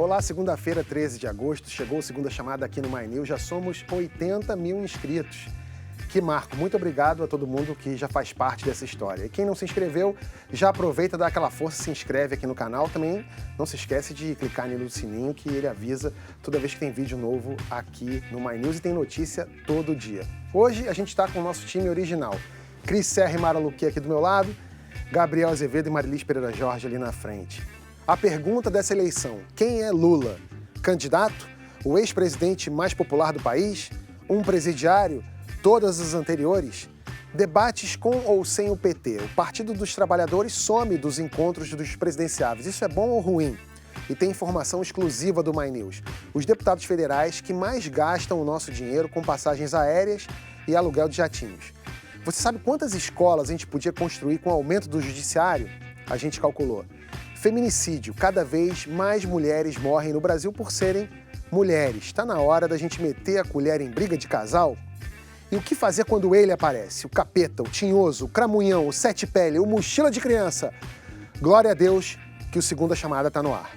Olá, segunda-feira, 13 de agosto, chegou a segunda chamada aqui no My News, já somos 80 mil inscritos. Que marco, muito obrigado a todo mundo que já faz parte dessa história. E quem não se inscreveu, já aproveita, dá aquela força, se inscreve aqui no canal. Também não se esquece de clicar no sininho que ele avisa toda vez que tem vídeo novo aqui no My News e tem notícia todo dia. Hoje a gente está com o nosso time original. Cris Serra e Mara Luque aqui do meu lado, Gabriel Azevedo e Marilis Pereira Jorge ali na frente. A pergunta dessa eleição, quem é Lula? Candidato? O ex-presidente mais popular do país? Um presidiário? Todas as anteriores? Debates com ou sem o PT. O Partido dos Trabalhadores some dos encontros dos presidenciáveis. Isso é bom ou ruim? E tem informação exclusiva do My News. Os deputados federais que mais gastam o nosso dinheiro com passagens aéreas e aluguel de jatinhos. Você sabe quantas escolas a gente podia construir com o aumento do judiciário? A gente calculou. Feminicídio. Cada vez mais mulheres morrem no Brasil por serem mulheres. Está na hora da gente meter a colher em briga de casal? E o que fazer quando ele aparece? O capeta, o tinhoso, o cramunhão, o sete pele, o mochila de criança. Glória a Deus que o Segunda Chamada está no ar.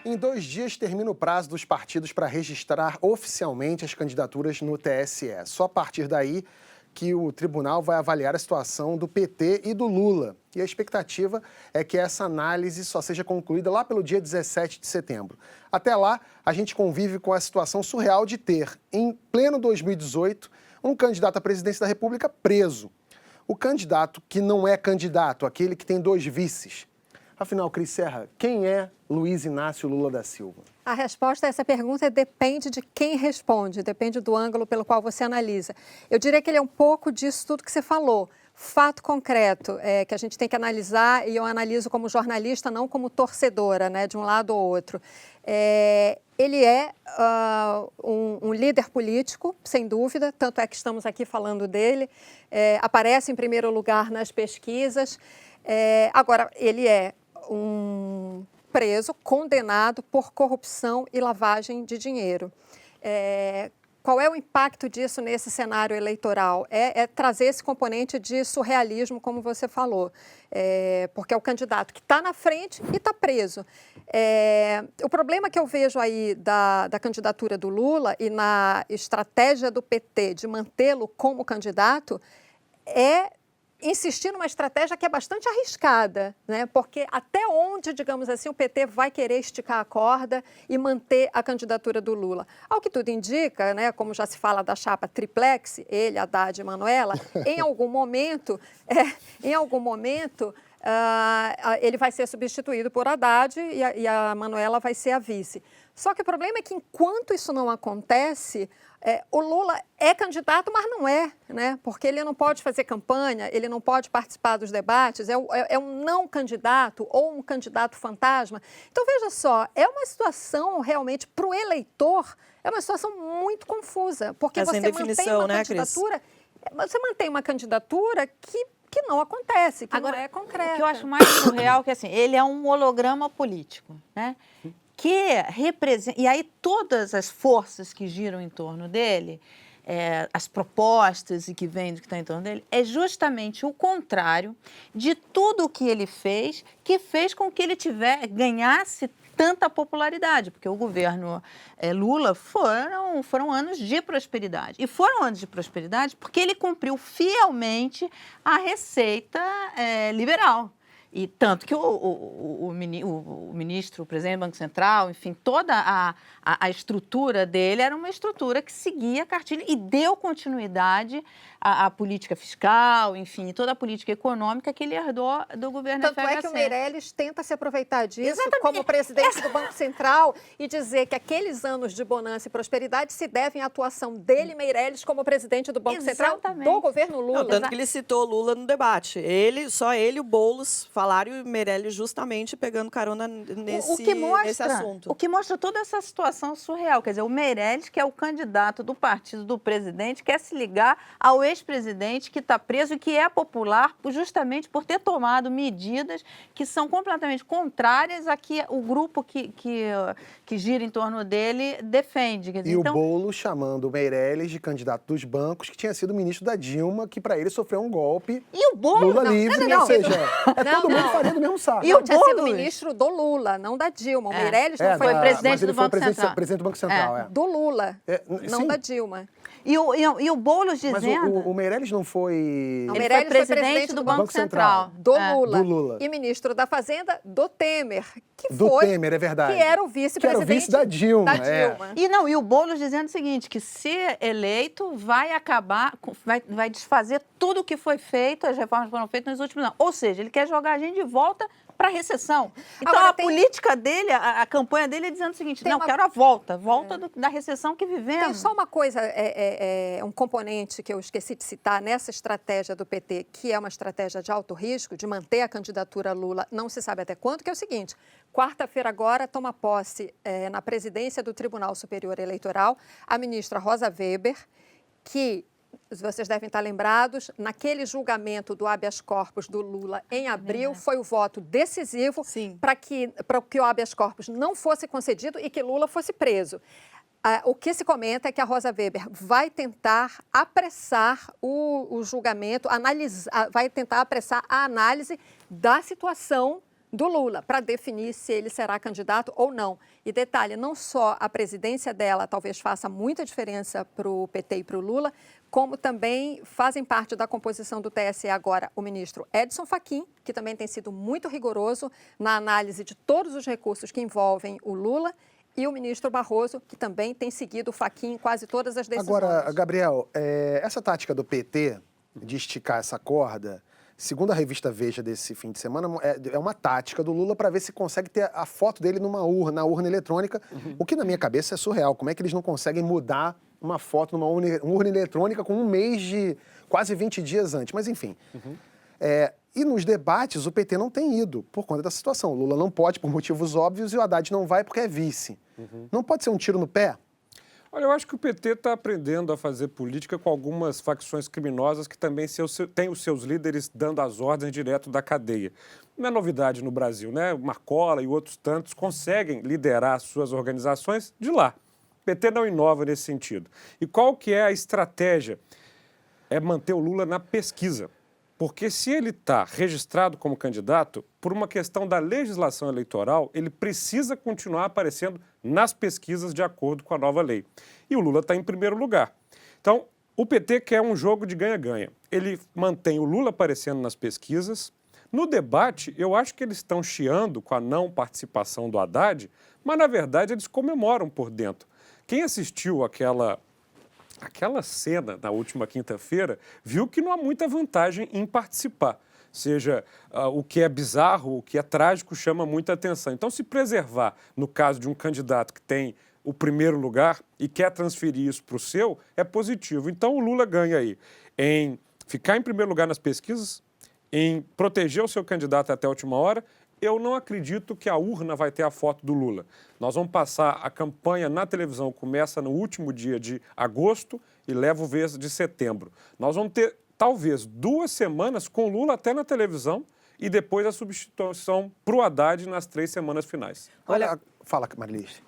Em 2 dias termina o prazo dos partidos para registrar oficialmente as candidaturas no TSE. Só a partir daí que o tribunal vai avaliar a situação do PT e do Lula. E a expectativa é que essa análise só seja concluída lá pelo dia 17 de setembro. Até lá, a gente convive com a situação surreal de ter, em pleno 2018, um candidato à presidência da República preso. O candidato que não é candidato, aquele que tem 2 vices. Afinal, Cris Serra, quem é Luiz Inácio Lula da Silva? A resposta a essa pergunta depende de quem responde, depende do ângulo pelo qual você analisa. Eu diria que ele é um pouco disso tudo que você falou. Fato concreto que a gente tem que analisar, e eu analiso como jornalista, não como torcedora, né, de um lado ou outro. Ele é um líder político, sem dúvida, tanto é que estamos aqui falando dele, aparece em primeiro lugar nas pesquisas. Agora, ele é um preso, condenado por corrupção e lavagem de dinheiro. Qual é o impacto disso nesse cenário eleitoral? É trazer esse componente de surrealismo, como você falou, porque é o candidato que está na frente e está preso. O problema que eu vejo aí da candidatura do Lula e na estratégia do PT de mantê-lo como candidato é insistir numa estratégia que é bastante arriscada, né? Porque até onde, digamos assim, o PT vai querer esticar a corda e manter a candidatura do Lula? Ao que tudo indica, né, como já se fala da chapa triplex, ele, Haddad e Manoela, em algum momento, ele vai ser substituído por Haddad e a Manoela vai ser a vice. Só que o problema é que enquanto isso não acontece, o Lula é candidato, mas não é, né? Porque ele não pode fazer campanha, ele não pode participar dos debates, é um não candidato ou um candidato fantasma. Então, veja só, é uma situação realmente, para o eleitor, é uma situação muito confusa, porque você mantém uma candidatura, você mantém uma candidatura que não acontece, que agora, não é concreta. O que eu acho mais surreal é que assim, ele é um holograma político, né? Que representa, e aí todas as forças que giram em torno dele, as propostas e que vêm do que está em torno dele, é justamente o contrário de tudo o que ele fez, que fez com que ele ganhasse tanta popularidade, porque o governo Lula foram anos de prosperidade. E foram anos de prosperidade porque ele cumpriu fielmente a receita liberal. E tanto que o ministro, o presidente do Banco Central, enfim, toda a estrutura dele era uma estrutura que seguia a cartilha e deu continuidade à política fiscal, enfim, toda a política econômica que ele herdou do governo FHC. Tanto é que o Meirelles tenta se aproveitar disso como presidente do Banco Central e dizer que aqueles anos de bonança e prosperidade se devem à atuação dele, Meirelles, como presidente do Banco Central do governo Lula. Não, tanto que ele citou Lula no debate. Só ele e o Boulos falaram falaram, e o Meirelles justamente pegando carona nesse assunto. O que mostra toda essa situação surreal. Quer dizer, o Meirelles, que é o candidato do partido do presidente, quer se ligar ao ex-presidente que está preso e que é popular justamente por ter tomado medidas que são completamente contrárias a que o grupo que gira em torno dele defende. Quer dizer, e o Boulos chamando o Meirelles de candidato dos bancos, que tinha sido ministro da Dilma, que para ele sofreu um golpe. E o Boulos... Lula livre, ou seja, todo mundo faria do mesmo saco. E o tinha sido ministro do Lula, não da Dilma. O Meirelles não foi presidente do Banco Central. Presidente do Banco Central, do Lula, não da Dilma. E o Boulos dizendo... Mas o Meirelles não foi... O Meirelles foi presidente do Banco Central. Do Lula. E ministro da Fazenda do Temer. Temer, é verdade. Que era o vice-presidente. Que era o vice da Dilma. E o Boulos dizendo o seguinte, que se eleito vai acabar, vai desfazer tudo o que foi feito, as reformas foram feitas nos últimos anos. Ou seja, ele quer jogar a gente de volta para a recessão. Então, agora, política dele, a campanha dele é dizendo o seguinte, quero a volta da recessão que vivemos. Tem só uma coisa, um componente que eu esqueci de citar nessa estratégia do PT, que é uma estratégia de alto risco, de manter a candidatura Lula, não se sabe até quando, que é o seguinte, quarta-feira agora toma posse na presidência do Tribunal Superior Eleitoral a ministra Rosa Weber, que... Vocês devem estar lembrados, naquele julgamento do habeas corpus do Lula em abril, foi o voto decisivo para que o habeas corpus não fosse concedido e que Lula fosse preso. O que se comenta é que a Rosa Weber vai tentar apressar o julgamento, vai tentar apressar a análise da situação do Lula, para definir se ele será candidato ou não. E detalhe, não só a presidência dela talvez faça muita diferença para o PT e para o Lula, como também fazem parte da composição do TSE agora o ministro Edson Fachin, que também tem sido muito rigoroso na análise de todos os recursos que envolvem o Lula, e o ministro Barroso, que também tem seguido o Fachin em quase todas as decisões. Agora, Gabriel, essa tática do PT de esticar essa corda... Segundo a revista Veja desse fim de semana, é uma tática do Lula para ver se consegue ter a foto dele na urna eletrônica, o que na minha cabeça é surreal. Como é que eles não conseguem mudar uma foto numa urna eletrônica com um mês de quase 20 dias antes? Mas enfim. E nos debates o PT não tem ido por conta da situação. O Lula não pode por motivos óbvios e o Haddad não vai porque é vice. Não pode ser um tiro no pé? Olha, eu acho que o PT está aprendendo a fazer política com algumas facções criminosas que também têm os seus líderes dando as ordens direto da cadeia. Não é novidade no Brasil, né? O Marcola e outros tantos conseguem liderar as suas organizações de lá. O PT não inova nesse sentido. E qual que é a estratégia? É manter o Lula na pesquisa. Porque se ele está registrado como candidato, por uma questão da legislação eleitoral, ele precisa continuar aparecendo nas pesquisas de acordo com a nova lei. E o Lula está em primeiro lugar. Então, o PT quer um jogo de ganha-ganha. Ele mantém o Lula aparecendo nas pesquisas. No debate, eu acho que eles estão chiando com a não participação do Haddad, mas, na verdade, eles comemoram por dentro. Quem assistiu aquela cena na última quinta-feira, viu que não há muita vantagem em participar. Seja, o que é bizarro, o que é trágico, chama muita atenção. Então, se preservar, no caso de um candidato que tem o primeiro lugar e quer transferir isso para o seu, é positivo. Então, o Lula ganha aí em ficar em primeiro lugar nas pesquisas, em proteger o seu candidato até a última hora. Eu não acredito que a urna vai ter a foto do Lula. Nós vamos passar a campanha na televisão, começa no último dia de agosto e leva o mês de setembro. Nós vamos ter, talvez, 2 semanas com o Lula até na televisão e depois a substituição para o Haddad nas 3 semanas finais. Olha, fala, Marilis.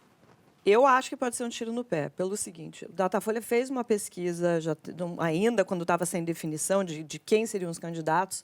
Eu acho que pode ser um tiro no pé, pelo seguinte, o Datafolha fez uma pesquisa, ainda quando estava sem definição de quem seriam os candidatos,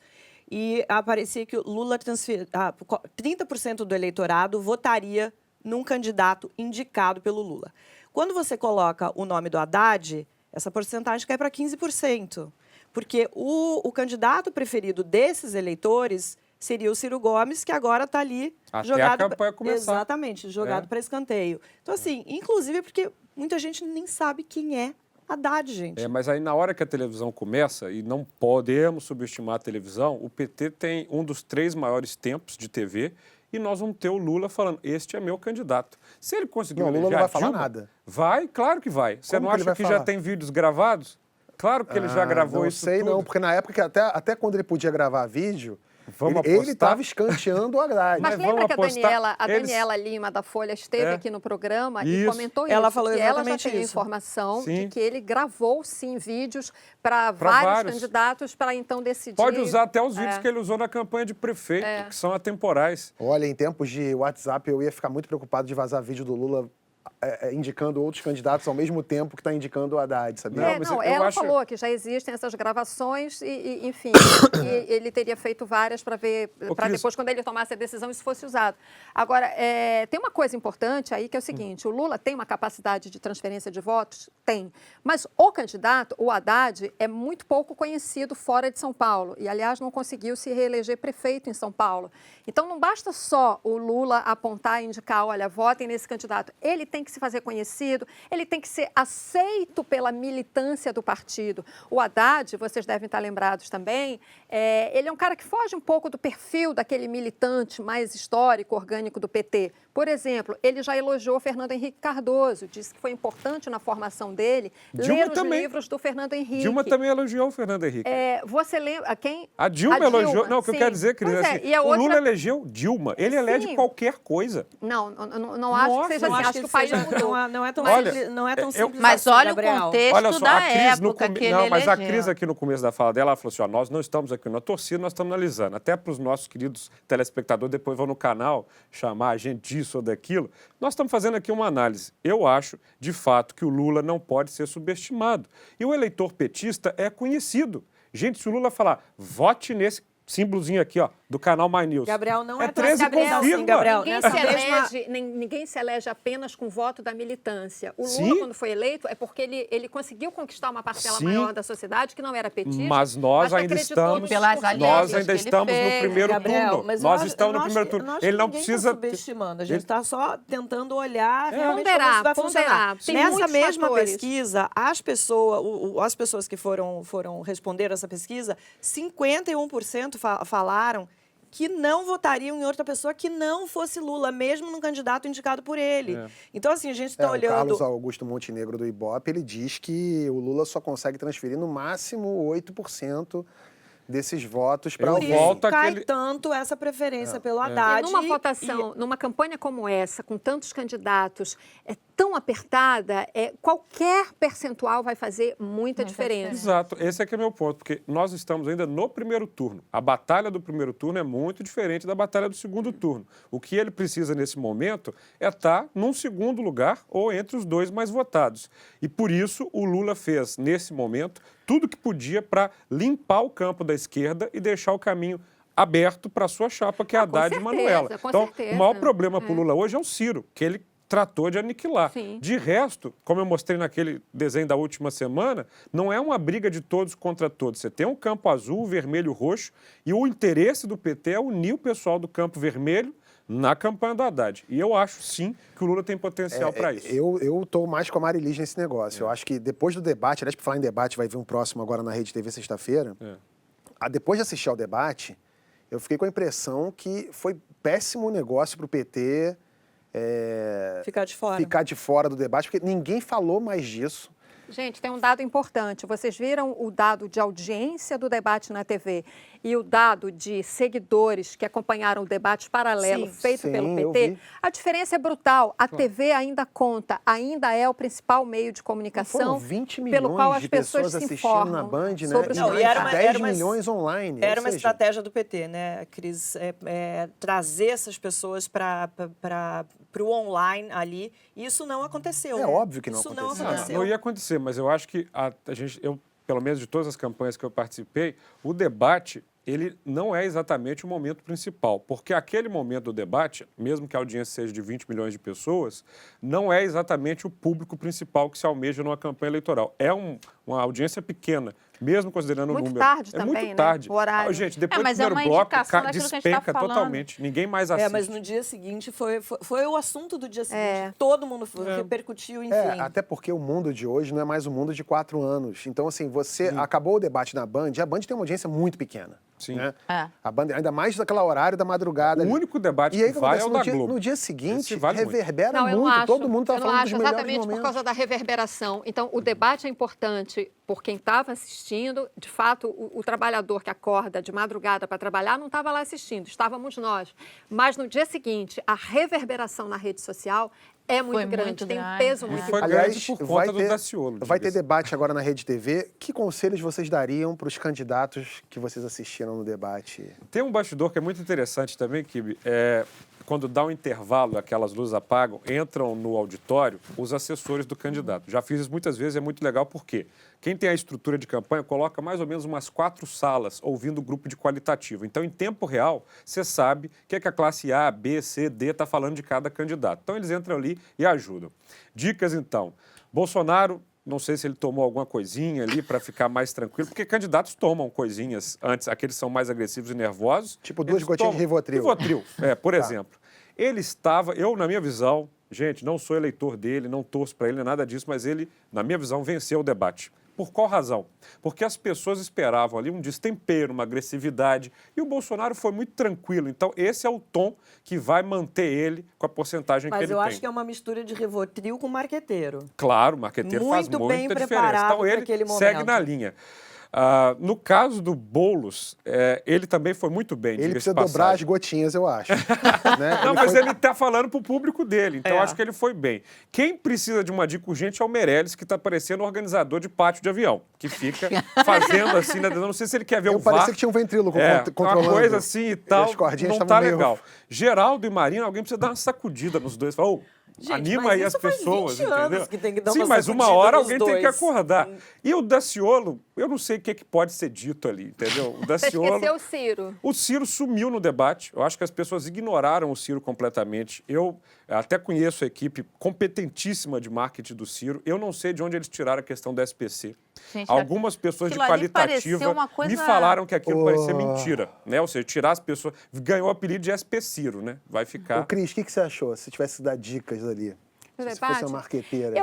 e aparecia que o Lula 30% do eleitorado votaria num candidato indicado pelo Lula. Quando você coloca o nome do Haddad, essa porcentagem cai para 15%, porque o candidato preferido desses eleitores seria o Ciro Gomes, que agora está ali até jogado... a campanha começar. Exatamente, jogado para escanteio. Então, assim, inclusive porque muita gente nem sabe quem é Haddad, gente. Mas aí na hora que a televisão começa, e não podemos subestimar a televisão, o PT tem um dos 3 maiores tempos de TV e nós vamos ter o Lula falando, este é meu candidato. Se ele conseguir eleger Lula não vai falar nada. Vai, claro que vai. Você não acha que já tem vídeos gravados? Claro que ele já gravou isso tudo. Não sei não, porque na época, até quando ele podia gravar vídeo, Vamos Ele apostar? estava escanteando o Haddad. Mas Mas lembra vamos que apostar, a eles- Daniela Lima, da Folha, esteve É. aqui no programa e Isso. comentou isso. Ela falou que ela já exatamente tem a isso. informação Sim. de que ele gravou, sim, vídeos para vários. vários candidatos para então decidir. Pode usar até os vídeos É. que ele usou na campanha de prefeito, que são atemporais. Olha, em tempos de WhatsApp, eu ia ficar muito preocupado de vazar vídeo do Lula indicando outros candidatos ao mesmo tempo que está indicando o Haddad, sabia? Não, mas eu ela acho- falou que já existem essas gravações e enfim, e ele teria feito várias para ver, para Cris- depois, quando ele tomasse a decisão, isso fosse usado. Agora, tem uma coisa importante aí que é o seguinte, o Lula tem uma capacidade de transferência de votos? Tem. Mas o candidato, o Haddad, é muito pouco conhecido fora de São Paulo e, aliás, não conseguiu se reeleger prefeito em São Paulo. Então, não basta só o Lula apontar e indicar, olha, votem nesse candidato. Ele tem que se fazer conhecido, ele tem que ser aceito pela militância do partido. O Haddad, vocês devem estar lembrados também, ele é um cara que foge um pouco do perfil daquele militante mais histórico, orgânico do PT. Por exemplo, ele já elogiou Fernando Henrique Cardoso, disse que foi importante na formação dele Dilma ler os também. livros do Fernando Henrique. Dilma também elogiou o Fernando Henrique. Você lembra quem? A Dilma elogiou. Não, o que eu sim. quero dizer, Cris, Pois assim, é, e a o outra- Lula elegeu Dilma. Ele elege Sim. qualquer coisa. Não acho Nossa, que seja não assim. Acho que o país mudou. Não é tão Olha, simples, não é tão eu- simples Mas assim, olha o Gabriel. contexto Olha só, da a Cris no época que ele Não, mas a elegeu. Cris aqui no começo da fala dela, ela falou assim, ó, nós não estamos aqui na torcida, nós estamos analisando. Até para os nossos queridos telespectadores, depois vão no canal chamar a gente disso ou daquilo. Nós estamos fazendo aqui uma análise. Eu acho, de fato, que o Lula não pode ser subestimado. E o eleitor petista é conhecido. Gente, se o Lula falar, vote nesse símbolozinho aqui, ó, do canal My News. Gabriel, não é tão 13 simples assim, confirma. Gabriel. Ninguém Nessa se, mesma- ninguém se elege apenas com voto da militância. O Lula, Sim. quando foi eleito, é porque ele conseguiu conquistar uma parcela Sim. maior da sociedade, que não era petista. Mas nós que ainda acreditou estamos, no Pelas discurso alianças nós dele. ainda que ele estamos fez, no primeiro Gabriel, turno. mas Nós eu estamos no acho primeiro que- turno. eu acho Ele não que ninguém precisa... tá subestimando, a gente está só tentando olhar realmente Ponderar, como isso vai ponderar. funcionar. Tem Nessa muitos mesma fatores. pesquisa, as pessoas que foram responder essa pesquisa, 51% falaram que não votariam em outra pessoa que não fosse Lula, mesmo num candidato indicado por ele. Então, assim, a gente está O olhando... Carlos Augusto Montenegro do Ibope, ele diz que o Lula só consegue transferir no máximo 8% desses votos para Eu alguém. volto Cai àquele- tanto essa preferência pelo E Haddad. numa votação, numa campanha como essa, com tantos candidatos, tão apertada, qualquer percentual vai fazer muita diferença. Exato, esse aqui é o meu ponto, porque nós estamos ainda no primeiro turno. A batalha do primeiro turno é muito diferente da batalha do segundo turno. O que ele precisa nesse momento é estar num segundo lugar ou entre os dois mais votados. E por isso o Lula fez, nesse momento, tudo que podia para limpar o campo da esquerda e deixar o caminho aberto para a sua chapa, que é a com Haddad e certeza, Manuela. com Então, certeza. o maior problema para o Lula hoje é o Ciro, que ele tratou de aniquilar. Sim. De resto, como eu mostrei naquele desenho da última semana, não é uma briga de todos contra todos. Você tem um campo azul, vermelho, roxo, e o interesse do PT é unir o pessoal do campo vermelho na campanha do Haddad. E eu acho, sim, que o Lula tem potencial para isso. Eu estou mais com a Marilis nesse negócio. Eu acho que depois do debate, aliás, para falar em debate, vai vir um próximo agora na Rede TV sexta-feira. Depois de assistir ao debate, eu fiquei com a impressão que foi péssimo negócio para o PT Ficar de fora. do debate, porque ninguém falou mais disso. Gente, tem um dado importante. Vocês viram o dado de audiência do debate na TV e o dado de seguidores que acompanharam o debate paralelo feito Sim, pelo eu PT? vi. A diferença é brutal. A TV ainda conta, ainda é o principal meio de comunicação Foram 20 pelo qual milhões as de pessoas pessoas se assistindo informam na Band, né? sobre os E Não, mais e era de uma- 10 era uma- milhões online. Era Ou uma seja, estratégia do PT, né, Cris? Trazer essas pessoas para o online ali. E isso não aconteceu. É óbvio que não isso aconteceu. Não Não, aconteceu. não ia acontecer, mas eu acho que eu, pelo menos de todas as campanhas que eu participei, o debate, ele não é exatamente o momento principal, porque aquele momento do debate, mesmo que a audiência seja de 20 milhões de pessoas, não é exatamente o público principal que se almeja numa campanha eleitoral. É uma audiência pequena, mesmo considerando o Muito número. tarde é também, muito né? tarde. O horário. Gente, depois do Mas é primeiro uma bloco, indicação daquilo que a gente tá despenca falando. totalmente. Ninguém mais assiste. Mas no dia seguinte foi o assunto do dia seguinte. É. Todo mundo repercutiu, enfim. até porque o mundo de hoje não é mais o mundo de 4 anos. Então, assim, acabou o debate na Band, e a Band tem uma audiência muito pequena. Sim. Né? É. A Band, ainda mais naquele horário da madrugada. O ali. único debate E aí, que vai é o da acontece? Globo. No dia seguinte, Esse vale muito. reverbera Não, eu muito. não acho. Todo mundo está Eu não falando acho dos melhores exatamente por momentos. causa da reverberação. Então, o debate é importante por quem estava assistindo. assistindo. De fato, o trabalhador que acorda de madrugada para trabalhar não estava lá assistindo, estávamos nós. Mas no dia seguinte, a reverberação na rede social é muito Foi grande, muito tem um grande, peso é. muito E foi importante. Aliás, grande por conta do Daciolo. vai ter diga-se. debate agora na Rede TV. Que conselhos vocês dariam para os candidatos que vocês assistiram no debate? Tem um bastidor que é muito interessante também, Kibe. Quando dá um intervalo, aquelas luzes apagam, entram no auditório os assessores do candidato. Já fiz isso muitas vezes, é muito legal, porque quem tem a estrutura de campanha coloca mais ou menos umas 4 salas ouvindo o grupo de qualitativo. Então, em tempo real, você sabe o que é que a classe A, B, C, D está falando de cada candidato. Então, eles entram ali e ajudam. Dicas, então. Bolsonaro, não sei se ele tomou alguma coisinha ali para ficar mais tranquilo, porque candidatos tomam coisinhas antes, aqueles são mais agressivos e nervosos. Tipo 2 eles gotinhas de Rivotril. Rivotril, por exemplo. Ele estava, eu na minha visão, gente, não sou eleitor dele, não torço para ele, nem nada disso, mas ele, na minha visão, venceu o debate. Por qual razão? Porque as pessoas esperavam ali um destempero, uma agressividade, e o Bolsonaro foi muito tranquilo. Então, esse é o tom que vai manter ele com a porcentagem que ele tem. Mas eu acho que é uma mistura de Rivotril com marqueteiro. Claro, o marqueteiro faz Muito muita bem diferença. preparado Então, para ele aquele segue momento. na linha. No caso do Boulos, ele também foi muito bem. Ele diga-se precisa de passagem. dobrar as gotinhas, eu acho. Né? Não, mas foi- ele está falando para o público dele, então eu acho que ele foi bem. Quem precisa de uma dica urgente é o Meirelles, que está parecendo organizador de pátio de avião, que fica fazendo assim, né? Não sei se ele quer ver Eu o VAR. parecia que tinha um ventríloco controlando. Uma coisa assim e tal, as cordinhas não estavam tá meio- legal. Geraldo e Marina, alguém precisa dar uma sacudida nos dois. Fala, Gente, anima mas aí as isso faz pessoas, 20 anos entendeu? que tem que dar Sim, uma mas uma sacudida hora nos alguém tem que dois. acordar. E o Daciolo, eu não sei o que pode ser dito ali, entendeu? O Você Daciolo... esqueceu o Ciro. O Ciro sumiu no debate. Eu acho que as pessoas ignoraram o Ciro completamente. Eu até conheço a equipe competentíssima de marketing do Ciro. Eu não sei de onde eles tiraram a questão da SPC. Gente, Algumas pessoas de aquilo ali qualitativa pareceu uma coisa- me falaram que aquilo parecia mentira, né? Ou seja, tirar as pessoas... Ganhou o apelido de SP Ciro, né? Vai Ô, ficar... Cris, o que você achou? Se tivesse que dar dicas ali. No Se debate? fosse uma marqueteira.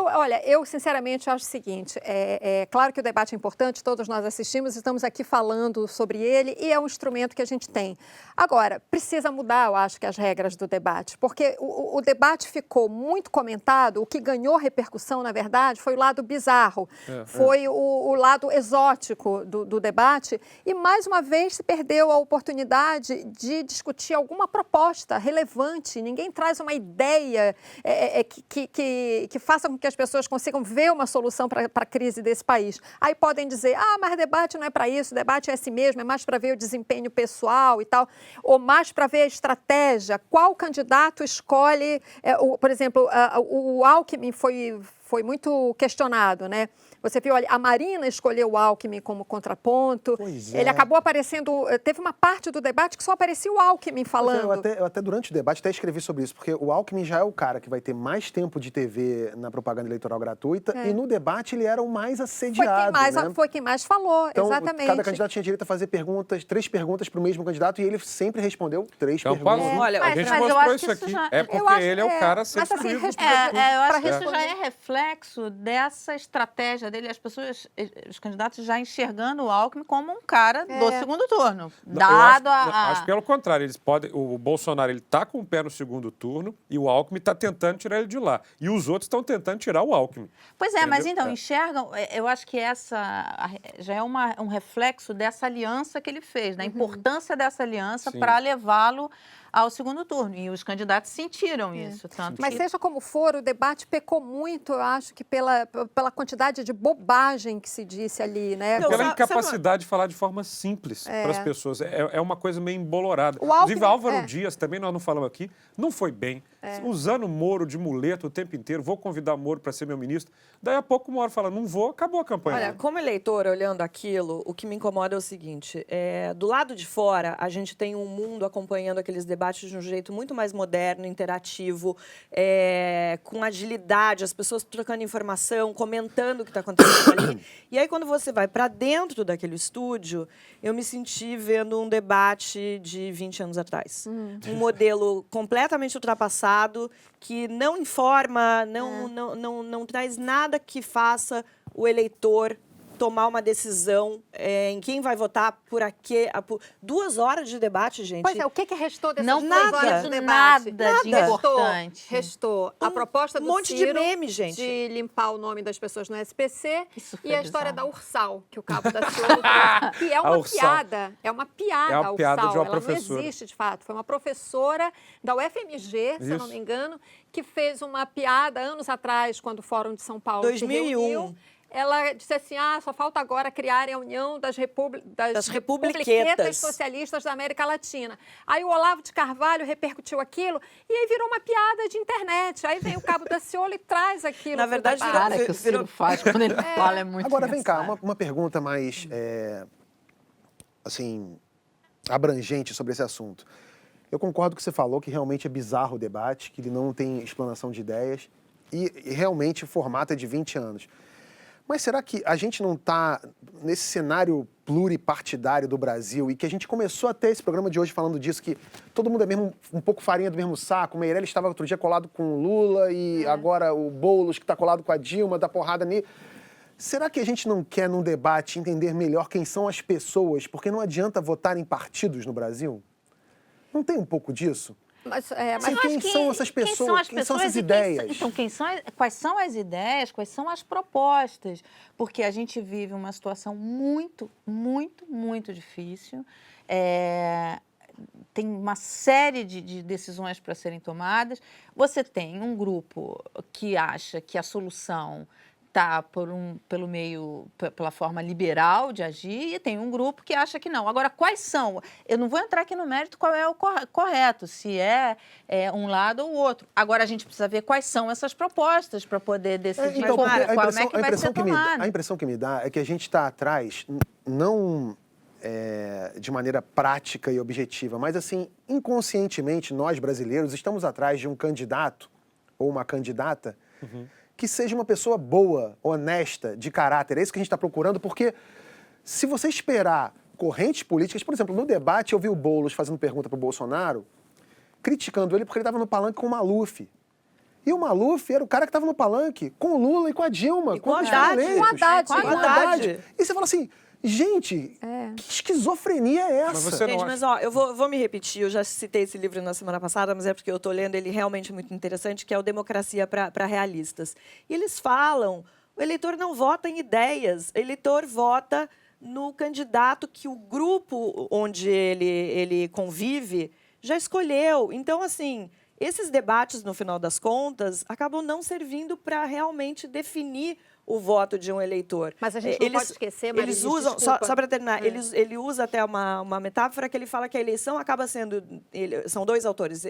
Eu sinceramente acho o seguinte, é claro que o debate é importante, todos nós assistimos, estamos aqui falando sobre ele e é um instrumento que a gente tem. Agora, precisa mudar, eu acho, que as regras do debate, porque o debate ficou muito comentado, o que ganhou repercussão, na verdade, foi o lado bizarro, foi o lado exótico do debate e, mais uma vez, se perdeu a oportunidade de discutir alguma proposta relevante, ninguém traz uma ideia que faça com que as pessoas consigam ver uma solução para a crise desse país. Aí podem dizer, mas debate não é para isso, debate é assim mesmo, é mais para ver o desempenho pessoal e tal, ou mais para ver a estratégia, qual candidato escolhe, por exemplo, o Alckmin foi muito questionado, né? Você viu, a Marina escolheu o Alckmin como contraponto. Pois é. Ele acabou aparecendo, teve uma parte do debate que só aparecia o Alckmin falando. Eu até durante o debate até escrevi sobre isso, porque o Alckmin já é o cara que vai ter mais tempo de TV na propaganda eleitoral gratuita e no debate ele era o mais assediado, né? Foi quem mais falou, Então, exatamente. cada candidato tinha direito a fazer 3 perguntas para o mesmo candidato e ele sempre respondeu 3 Então, perguntas. Paulo, Olha, a gente mas eu mostrou acho isso que isso aqui. já- É porque Eu acho- ele é o cara a ser mas assim, excluído. eu acho que Pra isso já é reflexo dessa estratégia dele, as pessoas, os candidatos já enxergando o Alckmin como um cara do segundo turno, dado Acho que pelo contrário, eles podem. O Bolsonaro ele está com o pé no segundo turno e o Alckmin está tentando tirar ele de lá. E os outros estão tentando tirar o Alckmin. Pois é, mas Entendeu? então, enxergam, eu acho que já é um reflexo dessa aliança que ele fez, da importância dessa aliança Sim. para levá-lo ao segundo turno. E os candidatos sentiram isso. Tanto Mas que... seja como for, o debate pecou muito, eu acho que pela quantidade de bobagem que se disse ali, né? Não, Pela sabe incapacidade de falar de forma simples para as pessoas. É uma coisa meio embolorada. O Alckmin- Inclusive, Álvaro Dias, também nós não falamos aqui, não foi bem. Usando o Moro de muleta o tempo inteiro, vou convidar o Moro para ser meu ministro. Daí a pouco o Moro fala, não vou, acabou a campanha. Olha, como eleitora, olhando aquilo, o que me incomoda é o seguinte, do lado de fora, a gente tem um mundo acompanhando aqueles debates de um jeito muito mais moderno, interativo, com agilidade, as pessoas trocando informação, comentando o que está acontecendo ali. E aí, quando você vai para dentro daquele estúdio, eu me senti vendo um debate de 20 anos atrás. Um modelo completamente ultrapassado, que não informa, não traz nada que faça o eleitor tomar uma decisão em quem vai votar por aqui. Por 2 horas de debate, gente. Pois é, o que restou dessas Não 2 foi horas de dito debate? nada de importante. Restou a proposta do monte de Ciro meme, gente. de limpar o nome das pessoas no SPC Isso foi e a história bizarro. da Ursal, que o Cabo da Ciolo trouxe, que é A uma Ursal. piada. É uma piada É uma a piada Ursal. de uma Ela professora. não existe, de fato. Foi uma professora da UFMG, se eu não Isso. me engano, que fez uma piada anos atrás, quando o Fórum de São Paulo 2001. se reuniu. Ela disse assim, só falta agora criarem a União das Das Republiquetas Republiquetas. Socialistas da América Latina. Aí o Olavo de Carvalho repercutiu aquilo e aí virou uma piada de internet. Aí vem o Cabo da Ciolo e traz aquilo. Na pro verdade, debate. Cara, que o Ciro faz quando ele fala é muito Agora, vem cá, engraçado. uma pergunta mais, assim, abrangente sobre esse assunto. Eu concordo com o que você falou, que realmente é bizarro o debate, que ele não tem explanação de ideias e realmente o formato é de 20 anos. Mas será que a gente não está nesse cenário pluripartidário do Brasil e que a gente começou a ter esse programa de hoje falando disso, que todo mundo é mesmo um pouco farinha do mesmo saco, o Meirelles estava outro dia colado com o Lula e agora o Boulos que está colado com a Dilma, dá porrada nele. Será que a gente não quer, num debate, entender melhor quem são as pessoas? Porque não adianta votar em partidos no Brasil? Não tem um pouco disso? Mas Sim, eu quem acho que- são essas quem pessoas? são as Quem são pessoas essas e ideias? Quais são as ideias, quais são as propostas? Porque a gente vive uma situação muito, muito, muito difícil. Tem uma série de decisões para serem tomadas. Você tem um grupo que acha que a solução está pela forma liberal de agir, e tem um grupo que acha que não. Agora, quais são? Eu não vou entrar aqui no mérito qual é o correto, se é um lado ou o outro. Agora, a gente precisa ver quais são essas propostas para poder decidir Então, porque qual é que vai ser tomada. a impressão que me dá é que a gente está atrás, não de maneira prática e objetiva, mas assim, inconscientemente, nós brasileiros estamos atrás de um candidato ou uma candidata que seja uma pessoa boa, honesta, de caráter. É isso que a gente está procurando, porque se você esperar correntes políticas, por exemplo, no debate eu vi o Boulos fazendo pergunta para o Bolsonaro, criticando ele porque ele estava no palanque com o Maluf. E o Maluf era o cara que estava no palanque com o Lula e com a Dilma, E com os Haddad. eleitos. Com Haddad, Com com Haddad. E você fala assim, gente, que esquizofrenia é essa? Mas você não Gente, acha- mas ó, eu vou me repetir, eu já citei esse livro na semana passada, mas é porque eu estou lendo ele realmente muito interessante, que é o Democracia para Realistas. E eles falam, o eleitor não vota em ideias, o eleitor vota no candidato que o grupo onde ele convive já escolheu. Então, assim, esses debates, no final das contas, acabam não servindo para realmente definir o voto de um eleitor. Mas a gente não pode esquecer, Marilis, Eles usam, desculpa. só para terminar, ele usa até uma metáfora que ele fala que a eleição acaba sendo, são 2 autores,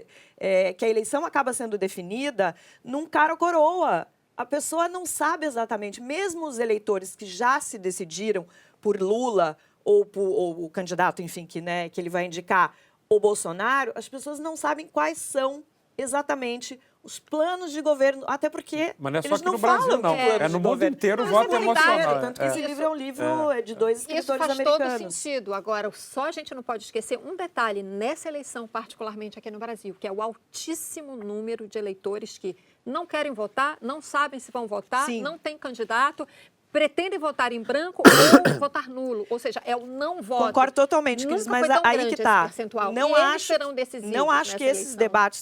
que a eleição acaba sendo definida num cara ou coroa. A pessoa não sabe exatamente, mesmo os eleitores que já se decidiram por Lula ou o candidato, enfim, que ele vai indicar, o Bolsonaro, as pessoas não sabem quais são exatamente os planos de governo, até porque Mas não é só eles aqui não no Brasil, falam não. de planos É de no mundo governo. inteiro o Mas voto é emocional. inteiro, tanto que esse É. livro é um livro de 2 Isso escritores faz todo americanos. sentido. Agora, só a gente não pode esquecer um detalhe nessa eleição, particularmente aqui no Brasil, que é o altíssimo número de eleitores que não querem votar, não sabem se vão votar, Sim. não tem candidato, pretendem votar em branco ou votar nulo. Ou seja, é o não voto. Concordo totalmente, Cris, Nunca mas foi tão aí grande que tá. esse percentual. Não E eles acho, serão decisivos não acho que nessa esse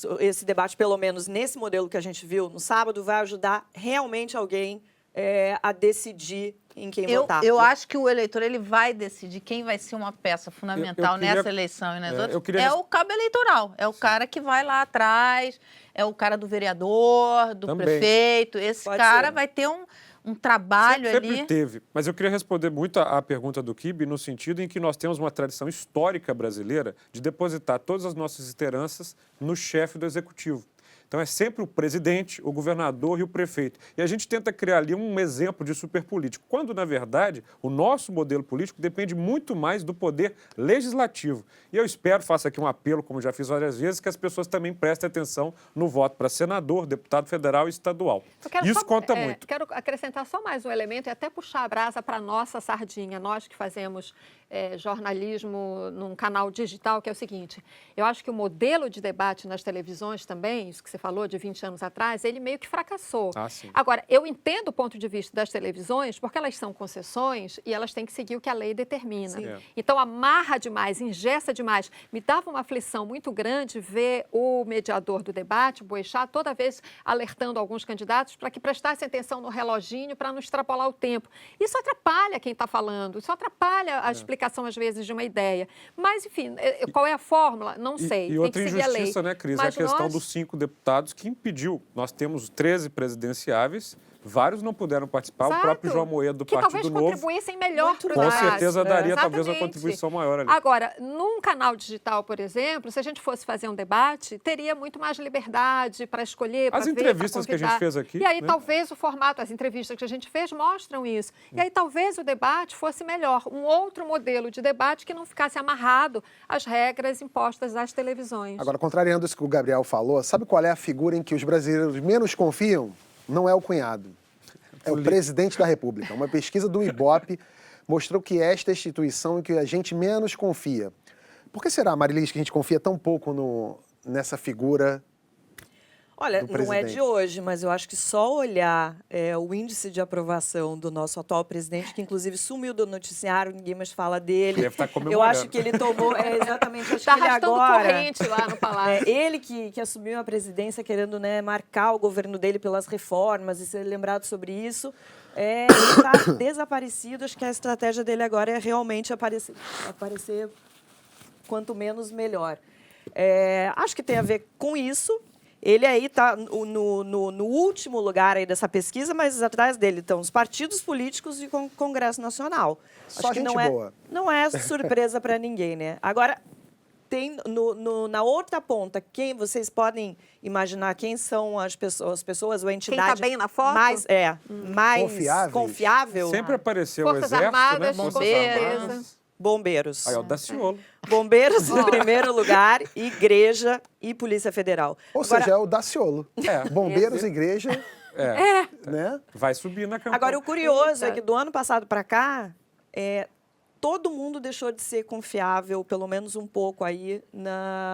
eleição. debate, pelo menos nesse modelo que a gente viu no sábado, vai ajudar realmente alguém a decidir em quem votar. Eu acho que o eleitor ele vai decidir quem vai ser uma peça fundamental Eu queria- nessa eleição e nas eu outras. queria É o cabo eleitoral, é o cara que vai lá atrás, é o cara do vereador, do Também. prefeito. Esse Pode cara ser. vai ter um trabalho Sempre ali. teve. Mas eu queria responder muito à pergunta do Kibe no sentido em que nós temos uma tradição histórica brasileira de depositar todas as nossas esperanças no chefe do executivo. Então é sempre o presidente, o governador e o prefeito. E a gente tenta criar ali um exemplo de superpolítico, quando, na verdade, o nosso modelo político depende muito mais do poder legislativo. E eu espero, faço aqui um apelo, como já fiz várias vezes, que as pessoas também prestem atenção no voto para senador, deputado federal e estadual. Eu quero Isso só- conta muito. Quero acrescentar só mais um elemento e até puxar a brasa para a nossa sardinha. Nós que fazemos jornalismo num canal digital, que é o seguinte: eu acho que o modelo de debate nas televisões também, isso que você você falou, de 20 anos atrás, ele meio que fracassou. Ah, sim. Agora, eu entendo o ponto de vista das televisões, porque elas são concessões e elas têm que seguir o que a lei determina. Sim. É. Então, amarra demais, engessa demais. Me dava uma aflição muito grande ver o mediador do debate, o Boechat, toda vez alertando alguns candidatos para que prestassem atenção no reloginho para não extrapolar o tempo. Isso atrapalha quem está falando, isso atrapalha a explicação, às vezes, de uma ideia. Mas, enfim, qual é a fórmula? Não sei. E tem outra que seguir a lei. injustiça, né, Cris? Mas é a questão nós... dos 5 deputados que impediu. Nós temos 13 presidenciáveis, vários não puderam participar. Exato. O próprio João Moedo do que Partido talvez Novo contribuíssem melhor para o com debate. certeza daria talvez uma Exatamente. contribuição maior ali. Agora, num canal digital, por exemplo, se a gente fosse fazer um debate, teria muito mais liberdade para escolher, para As ver, entrevistas para que a gente fez aqui, E aí, né? talvez o formato, as entrevistas que a gente fez mostram isso. E aí, talvez o debate fosse melhor. Um outro modelo de debate que não ficasse amarrado às regras impostas às televisões. Agora, contrariando isso que o Gabriel falou, sabe qual é a figura em que os brasileiros menos confiam? Não é o cunhado. É o presidente da República. Uma pesquisa do Ibope mostrou que esta é a instituição em que a gente menos confia. Por que será, Marilis, que a gente confia tão pouco nessa figura? Olha, do não é presidente? de hoje, mas eu acho que só olhar o índice de aprovação do nosso atual presidente, que inclusive sumiu do noticiário, ninguém mais fala dele. Deve estar Eu comemorando. acho que ele tomou, exatamente, acho Está que ele arrastando agora... corrente lá no palácio. Ele que assumiu a presidência querendo, né, marcar o governo dele pelas reformas e ser lembrado sobre isso. Ele está desaparecido. Acho que a estratégia dele agora é realmente aparecer quanto menos melhor. Acho que tem a ver com isso. Ele aí está no último lugar aí dessa pesquisa, mas atrás dele estão os partidos políticos e o Congresso Nacional. Só Acho que gente não é, boa. não é surpresa para ninguém, né? Agora, tem na outra ponta, quem vocês podem imaginar quem são as pessoas ou a entidade bem na foto? mais Confiáveis? confiável? Sempre apareceu Forças o Exército, Armadas, né? com Bombeiros. certeza. Bombeiros. Aí, ó, Daciolo. Bombeiros em primeiro lugar, Igreja e Polícia Federal. Ou Agora, seja, é o Daciolo. Bombeiros, igreja, né? Vai subir na campanha. agora, o curioso é que do ano passado para cá, todo mundo deixou de ser confiável, pelo menos um pouco aí,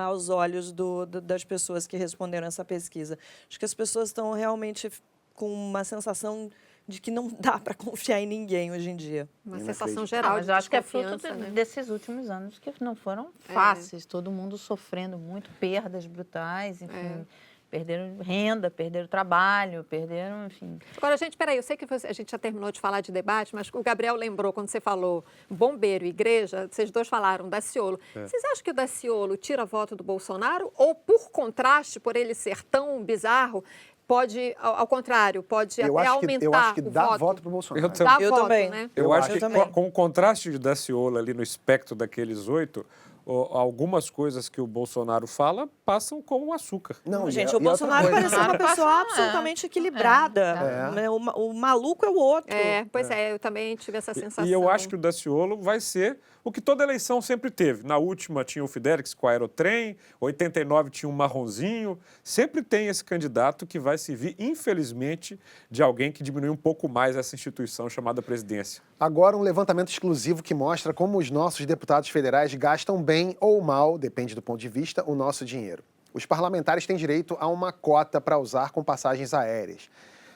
aos olhos das pessoas que responderam essa pesquisa. Acho que as pessoas estão realmente com uma sensação de que não dá para confiar em ninguém hoje em dia. Uma Eu sensação acredito. geral Mas de eu acho que é fruto desconfiança, né? desses últimos anos que não foram fáceis. Todo mundo sofrendo muito, perdas brutais, enfim. Perderam renda, perderam trabalho, perderam, enfim. Agora, gente, peraí, eu sei que a gente já terminou de falar de debate, mas o Gabriel lembrou, quando você falou bombeiro e igreja, vocês dois falaram Daciolo. Vocês acham que o Daciolo tira voto do Bolsonaro? Ou, por contraste, por ele ser tão bizarro, pode, ao contrário, pode Eu até acho que, aumentar eu acho que o dá voto? voto para o Bolsonaro. Dá Eu voto, também. né? Eu Eu acho acho que também. com o contraste de Daciolo ali no espectro daqueles 8, algumas coisas que o Bolsonaro fala passam como açúcar. Não, Gente, e o Bolsonaro outra parecia coisa, uma pessoa absolutamente equilibrada. Né? O maluco é o outro. Pois eu também tive essa sensação. E eu acho que o Daciolo vai ser o que toda eleição sempre teve. Na última tinha o Fidelix com o Aerotrem, 89 tinha um Marronzinho. Sempre tem esse candidato que vai servir, infelizmente, de alguém que diminui um pouco mais essa instituição chamada presidência. Agora, um levantamento exclusivo que mostra como os nossos deputados federais gastam bem ou mal, depende do ponto de vista, o nosso dinheiro. Os parlamentares têm direito a uma cota para usar com passagens aéreas.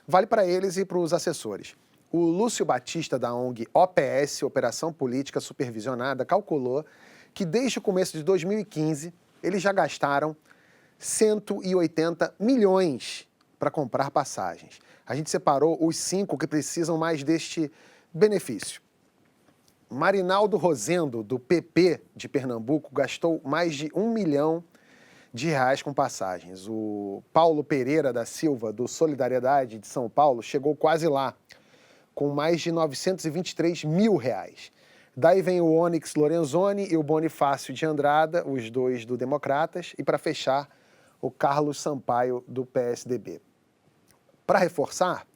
Vale para eles e para os assessores. O Lúcio Batista, da ONG OPS, Operação Política Supervisionada, calculou que desde o começo de 2015, eles já gastaram 180 milhões para comprar passagens. A gente separou os 5 que precisam mais deste benefício. Marinaldo Rosendo, do PP de Pernambuco, gastou mais de R$1 milhão com passagens. O Paulo Pereira da Silva, do Solidariedade de São Paulo, chegou quase lá, com mais de R$923 mil. Daí vem o Onyx Lorenzoni e o Bonifácio de Andrada, os dois do Democratas, e para fechar, o Carlos Sampaio, do PSDB. Para reforçar,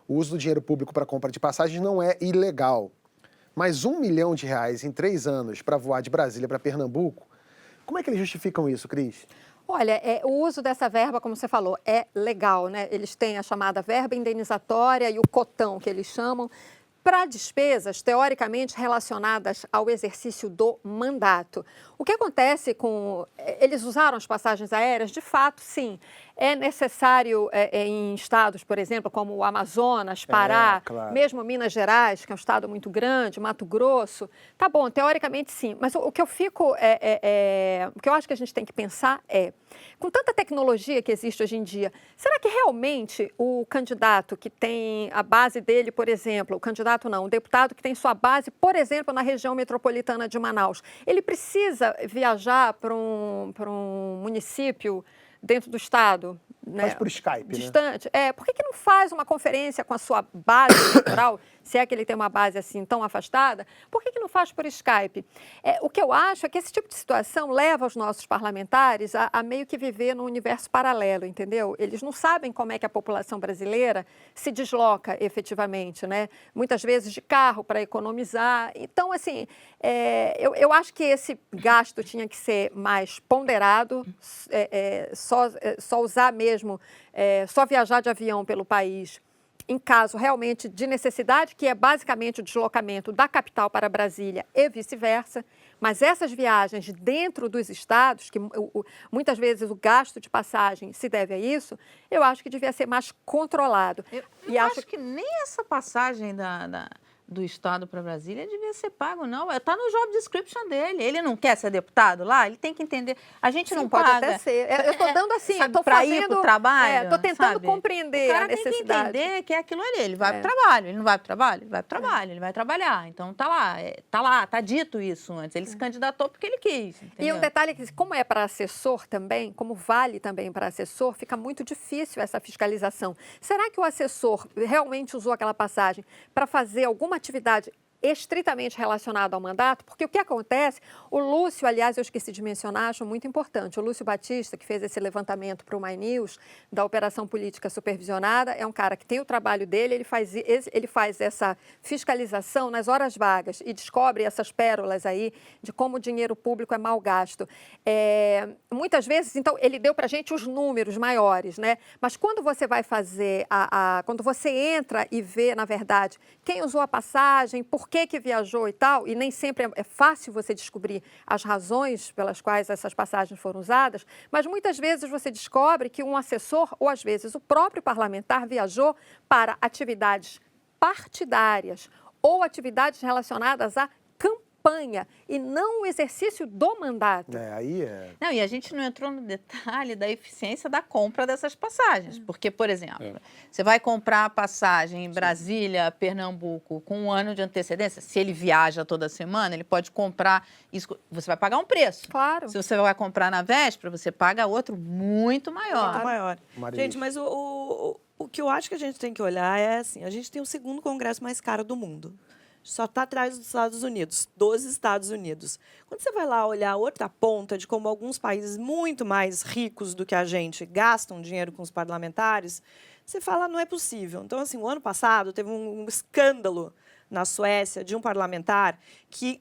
o uso do dinheiro público para compra de passagens não é ilegal. Mas R$1 milhão em 3 anos para voar de Brasília para Pernambuco, como é que eles justificam isso, Cris? Olha, o uso dessa verba, como você falou, é legal, né? Eles têm a chamada verba indenizatória e o cotão, que eles chamam, para despesas teoricamente relacionadas ao exercício do mandato. O que acontece com... Eles usaram as passagens aéreas? De fato, sim. É necessário em estados, por exemplo, como o Amazonas, Pará, claro. mesmo Minas Gerais, que é um estado muito grande, Mato Grosso. Tá bom, teoricamente sim, mas o que eu fico, o que eu acho que a gente tem que pensar é, com tanta tecnologia que existe hoje em dia, será que realmente o candidato que tem a base dele, por exemplo, o candidato não, o deputado que tem sua base, por exemplo, na região metropolitana de Manaus, ele precisa viajar para um município dentro do estado, né, Faz por Skype, né? distante? Por que não faz uma conferência com a sua base eleitoral, se é que ele tem uma base assim tão afastada? Por que não faz por Skype? O que eu acho é que esse tipo de situação leva os nossos parlamentares a meio que viver num universo paralelo, entendeu? Eles não sabem como é que a população brasileira se desloca efetivamente, né? Muitas vezes de carro para economizar. Então, assim, eu acho que esse gasto tinha que ser mais ponderado, só usar mesmo, só viajar de avião pelo país em caso realmente de necessidade, que é basicamente o deslocamento da capital para Brasília e vice-versa, mas essas viagens dentro dos estados, que muitas vezes o gasto de passagem se deve a isso, eu acho que devia ser mais controlado. Eu acho que nem essa passagem do estado para Brasília devia ser pago, não. Está no job description dele. Ele não quer ser deputado lá? Ele tem que entender. A gente não pode paga. até ser. Eu estou dando assim, estou para fazendo ir para o trabalho. Estou tentando sabe? compreender o cara a necessidade. Tem que entender que é aquilo ali. Ele vai para o trabalho. Ele não vai para o trabalho? Ele vai para o trabalho. Ele vai trabalhar. Então tá dito isso antes. Ele se candidatou porque ele quis. Entendeu? E um detalhe que, como é para assessor também, como vale também para assessor, fica muito difícil essa fiscalização. Será que o assessor realmente usou aquela passagem para fazer alguma atividade estritamente relacionado ao mandato? Porque o que acontece, o Lúcio, aliás, eu esqueci de mencionar, acho muito importante, o Lúcio Batista, que fez esse levantamento para o My News, da Operação Política Supervisionada, é um cara que tem o trabalho dele, ele faz essa fiscalização nas horas vagas e descobre essas pérolas aí de como o dinheiro público é mal gasto. Muitas vezes, então, ele deu para a gente os números maiores, né? Mas quando você vai fazer, quando você entra e vê, na verdade, quem usou a passagem, por que viajou e tal, e nem sempre é fácil você descobrir as razões pelas quais essas passagens foram usadas, mas muitas vezes você descobre que um assessor, ou às vezes o próprio parlamentar, viajou para atividades partidárias ou atividades relacionadas à campanha e não o exercício do mandato. Não, e a gente não entrou no detalhe da eficiência da compra dessas passagens, porque, por exemplo, você vai comprar a passagem em Brasília, Pernambuco, com um ano de antecedência, se ele viaja toda semana, ele pode comprar isso, você vai pagar um preço. Claro. Se você vai comprar na véspera, você paga outro muito maior. Muito maior. Maria. Gente, mas o que eu acho que a gente tem que olhar é assim, a gente tem o segundo congresso mais caro do mundo. Só está atrás dos Estados Unidos, dos Estados Unidos. Quando você vai lá olhar a outra ponta de como alguns países muito mais ricos do que a gente gastam dinheiro com os parlamentares, você fala, não é possível. Então, assim, o ano passado teve um escândalo na Suécia de um parlamentar que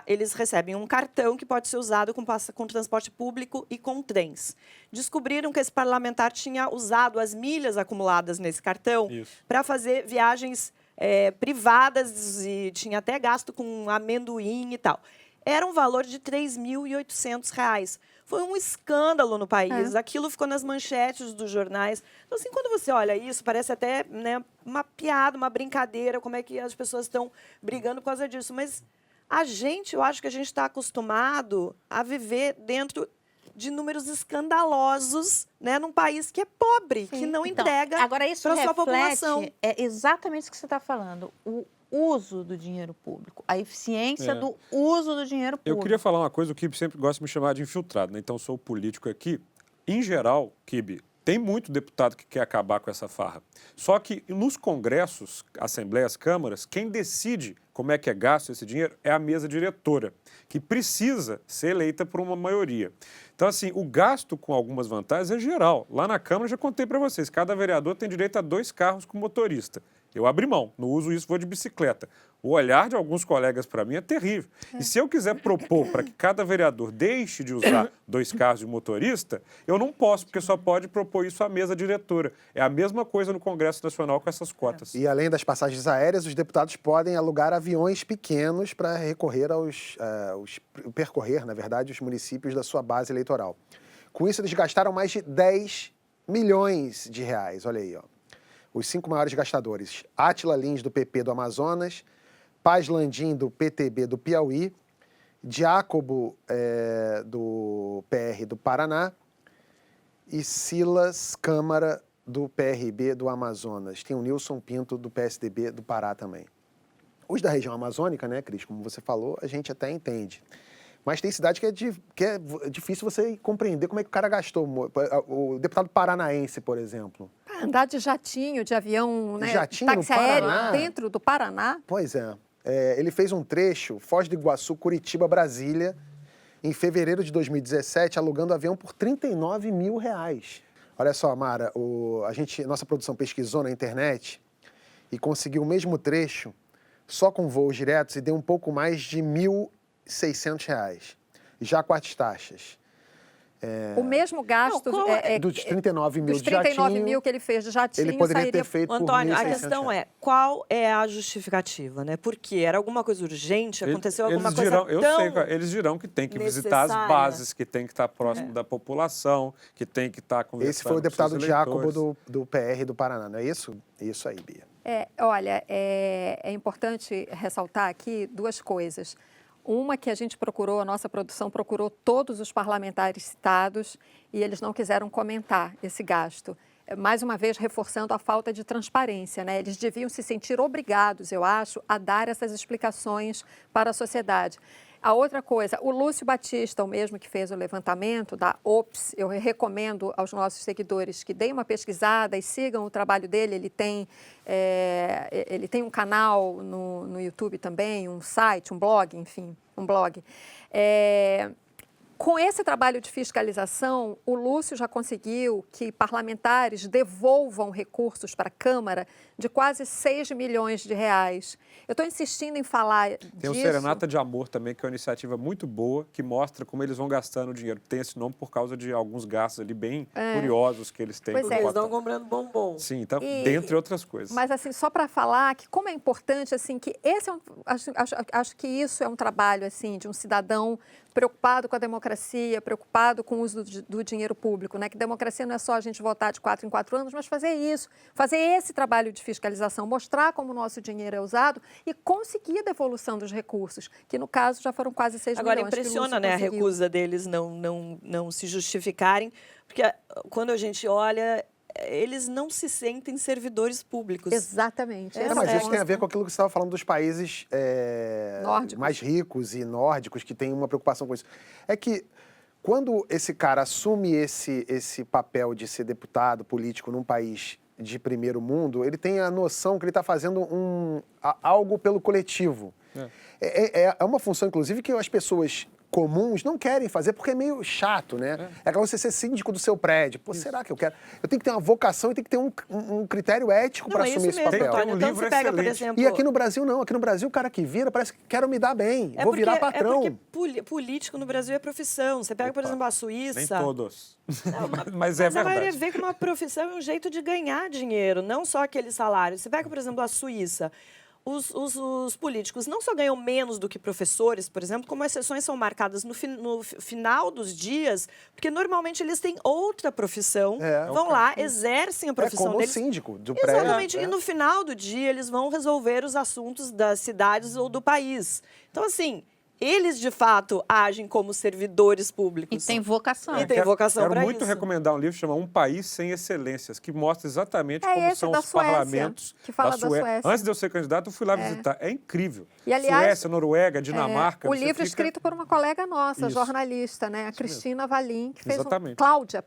eles recebem um cartão que pode ser usado com transporte público e com trens. Descobriram que esse parlamentar tinha usado as milhas acumuladas nesse cartão para fazer viagens privadas e tinha até gasto com amendoim e tal. Era um valor de R$ 3.800. Foi um escândalo no país. Aquilo ficou nas manchetes dos jornais. Então, assim, quando você olha isso, parece até, né, uma piada, uma brincadeira, como é que as pessoas estão brigando por causa disso. Mas eu acho que a gente está acostumado a viver dentro de números escandalosos, né, num país que é pobre, que não entrega para a sua população. É exatamente isso que você está falando. O uso do dinheiro público, a eficiência do uso do dinheiro público. Eu queria falar uma coisa, o Kibe sempre gosta de me chamar de infiltrado, né? Então sou político aqui. Em geral, Kibe, tem muito deputado que quer acabar com essa farra. Só que nos congressos, assembleias, câmaras, quem decide como é que é gasto esse dinheiro é a mesa diretora, que precisa ser eleita por uma maioria. Então, assim, o gasto com algumas vantagens é geral. Lá na Câmara, já contei para vocês, cada vereador tem direito a 2 carros com motorista. Eu abri mão, não uso isso, vou de bicicleta. O olhar de alguns colegas para mim é terrível. E se eu quiser propor para que cada vereador deixe de usar 2 carros de motorista, eu não posso, porque só pode propor isso à mesa diretora. É a mesma coisa no Congresso Nacional com essas cotas. E além das passagens aéreas, os deputados podem alugar aviões pequenos para percorrer, na verdade, os municípios da sua base eleitoral. Com isso, eles gastaram mais de 10 milhões de reais. Olha aí, ó. Os 5 maiores gastadores: Átila Lins, do PP do Amazonas, Paz Landim, do PTB do Piauí, Diácobo, do PR do Paraná, e Silas Câmara, do PRB do Amazonas. Tem o Nilson Pinto, do PSDB do Pará também. Os da região amazônica, né, Cris, como você falou, a gente até entende. Mas tem cidade que é difícil você compreender como é que o cara gastou. O deputado paranaense, por exemplo. Andar de jatinho, de avião, né? Jatinho no táxi aéreo Paraná? dentro do Paraná. Pois é. Ele fez um trecho, Foz do Iguaçu, Curitiba, Brasília, em fevereiro de 2017, alugando avião por R$39 mil. Olha só, Mara, nossa produção pesquisou na internet e conseguiu o mesmo trecho, só com voos diretos, e deu um pouco mais de R$1.600, já com as taxas. O mesmo gasto Dos 39 mil dos de jatinho, 39 mil que ele fez de jatinho, ele poderia sairia... ter feito por Antônio, a 1.600 questão reais. é, qual é a justificativa, né? Porque era alguma coisa urgente, aconteceu alguma coisa Eu tão... sei, eles dirão que tem que visitar as necessária. bases, que tem que estar próximo da população, que tem que estar conversando Esse foi o com deputado seus Diácobo eleitores. do PR do Paraná, não é isso? Isso aí, Bia. Olha, é importante ressaltar aqui 2 coisas. Uma que a gente procurou, a nossa produção procurou todos os parlamentares citados e eles não quiseram comentar esse gasto. Mais uma vez, reforçando a falta de transparência, né? Eles deviam se sentir obrigados, eu acho, a dar essas explicações para a sociedade. A outra coisa, o Lúcio Batista, o mesmo que fez o levantamento da OPS, eu recomendo aos nossos seguidores que deem uma pesquisada e sigam o trabalho dele. Ele tem um canal no YouTube também, um site, um blog, enfim, um blog. Com esse trabalho de fiscalização, o Lúcio já conseguiu que parlamentares devolvam recursos para a Câmara de quase R$6 milhões. Eu estou insistindo em falar Tem o disso. Serenata de Amor também, que é uma iniciativa muito boa, que mostra como eles vão gastando o dinheiro. Tem esse nome por causa de alguns gastos ali bem curiosos que eles têm. Pois por é. Eles conta. estão comprando bombom. Sim, então, E- dentre outras coisas. Mas, assim, só para falar que como é importante, assim, que esse acho que isso é um trabalho, assim, de um cidadão preocupado com a democracia, preocupado com o uso do dinheiro público, né? Que democracia não é só a gente votar de 4 em 4 anos, mas fazer isso, fazer esse trabalho de fiscalização, mostrar como o nosso dinheiro é usado e conseguir a devolução dos recursos, que no caso já foram quase 6 Agora, milhões. que o impressiona, Lúcio né, a conseguiu. recusa deles não se justificarem, porque quando a gente olha, eles não se sentem servidores públicos. Exatamente. É, essa Mas é isso tem a ver com aquilo que você estava falando dos países Nórdicos. mais ricos e nórdicos, que têm uma preocupação com isso. É que quando esse cara assume esse papel de ser deputado político num país de primeiro mundo, ele tem a noção que ele está fazendo algo pelo coletivo. É uma função, inclusive, que as pessoas comuns não querem fazer porque é meio chato, né? É aquela você ser síndico do seu prédio. Pô, será que eu quero? Eu tenho que ter uma vocação e tenho que ter um critério ético para é assumir isso esse mesmo, papel. Antônio. Tem um Então, livro você pega, por excelente. exemplo... E aqui no Brasil, não. Aqui no Brasil, o cara que vira parece que quero me dar bem, vou virar patrão. É porque político no Brasil é profissão. Você pega, por exemplo, a Suíça... Nem todos. Mas Mas é a maioria verdade. vê como uma profissão e um jeito de ganhar dinheiro, não só aquele salário. Você pega, por exemplo, a Suíça. Os políticos não só ganham menos do que professores, por exemplo, como as sessões são marcadas no final dos dias, porque normalmente eles têm outra profissão, vão lá, exercem a profissão como deles. o síndico do prédio. Exatamente, e no final do dia eles vão resolver os assuntos das cidades ou do país. Então, assim, eles de fato agem como servidores públicos. E tem vocação. E tem vocação Quero para muito isso. recomendar um livro chamado Um País Sem Excelências, que mostra exatamente É como esse são da os Suécia, parlamentos que fala da Suécia. Suécia. Antes de eu ser candidato, eu fui lá visitar. É incrível. E, aliás, Suécia, Noruega, Dinamarca. o você livro fica- escrito por uma colega nossa, Isso. jornalista, né? A Cristina Valim, que fez Exatamente. Cláudia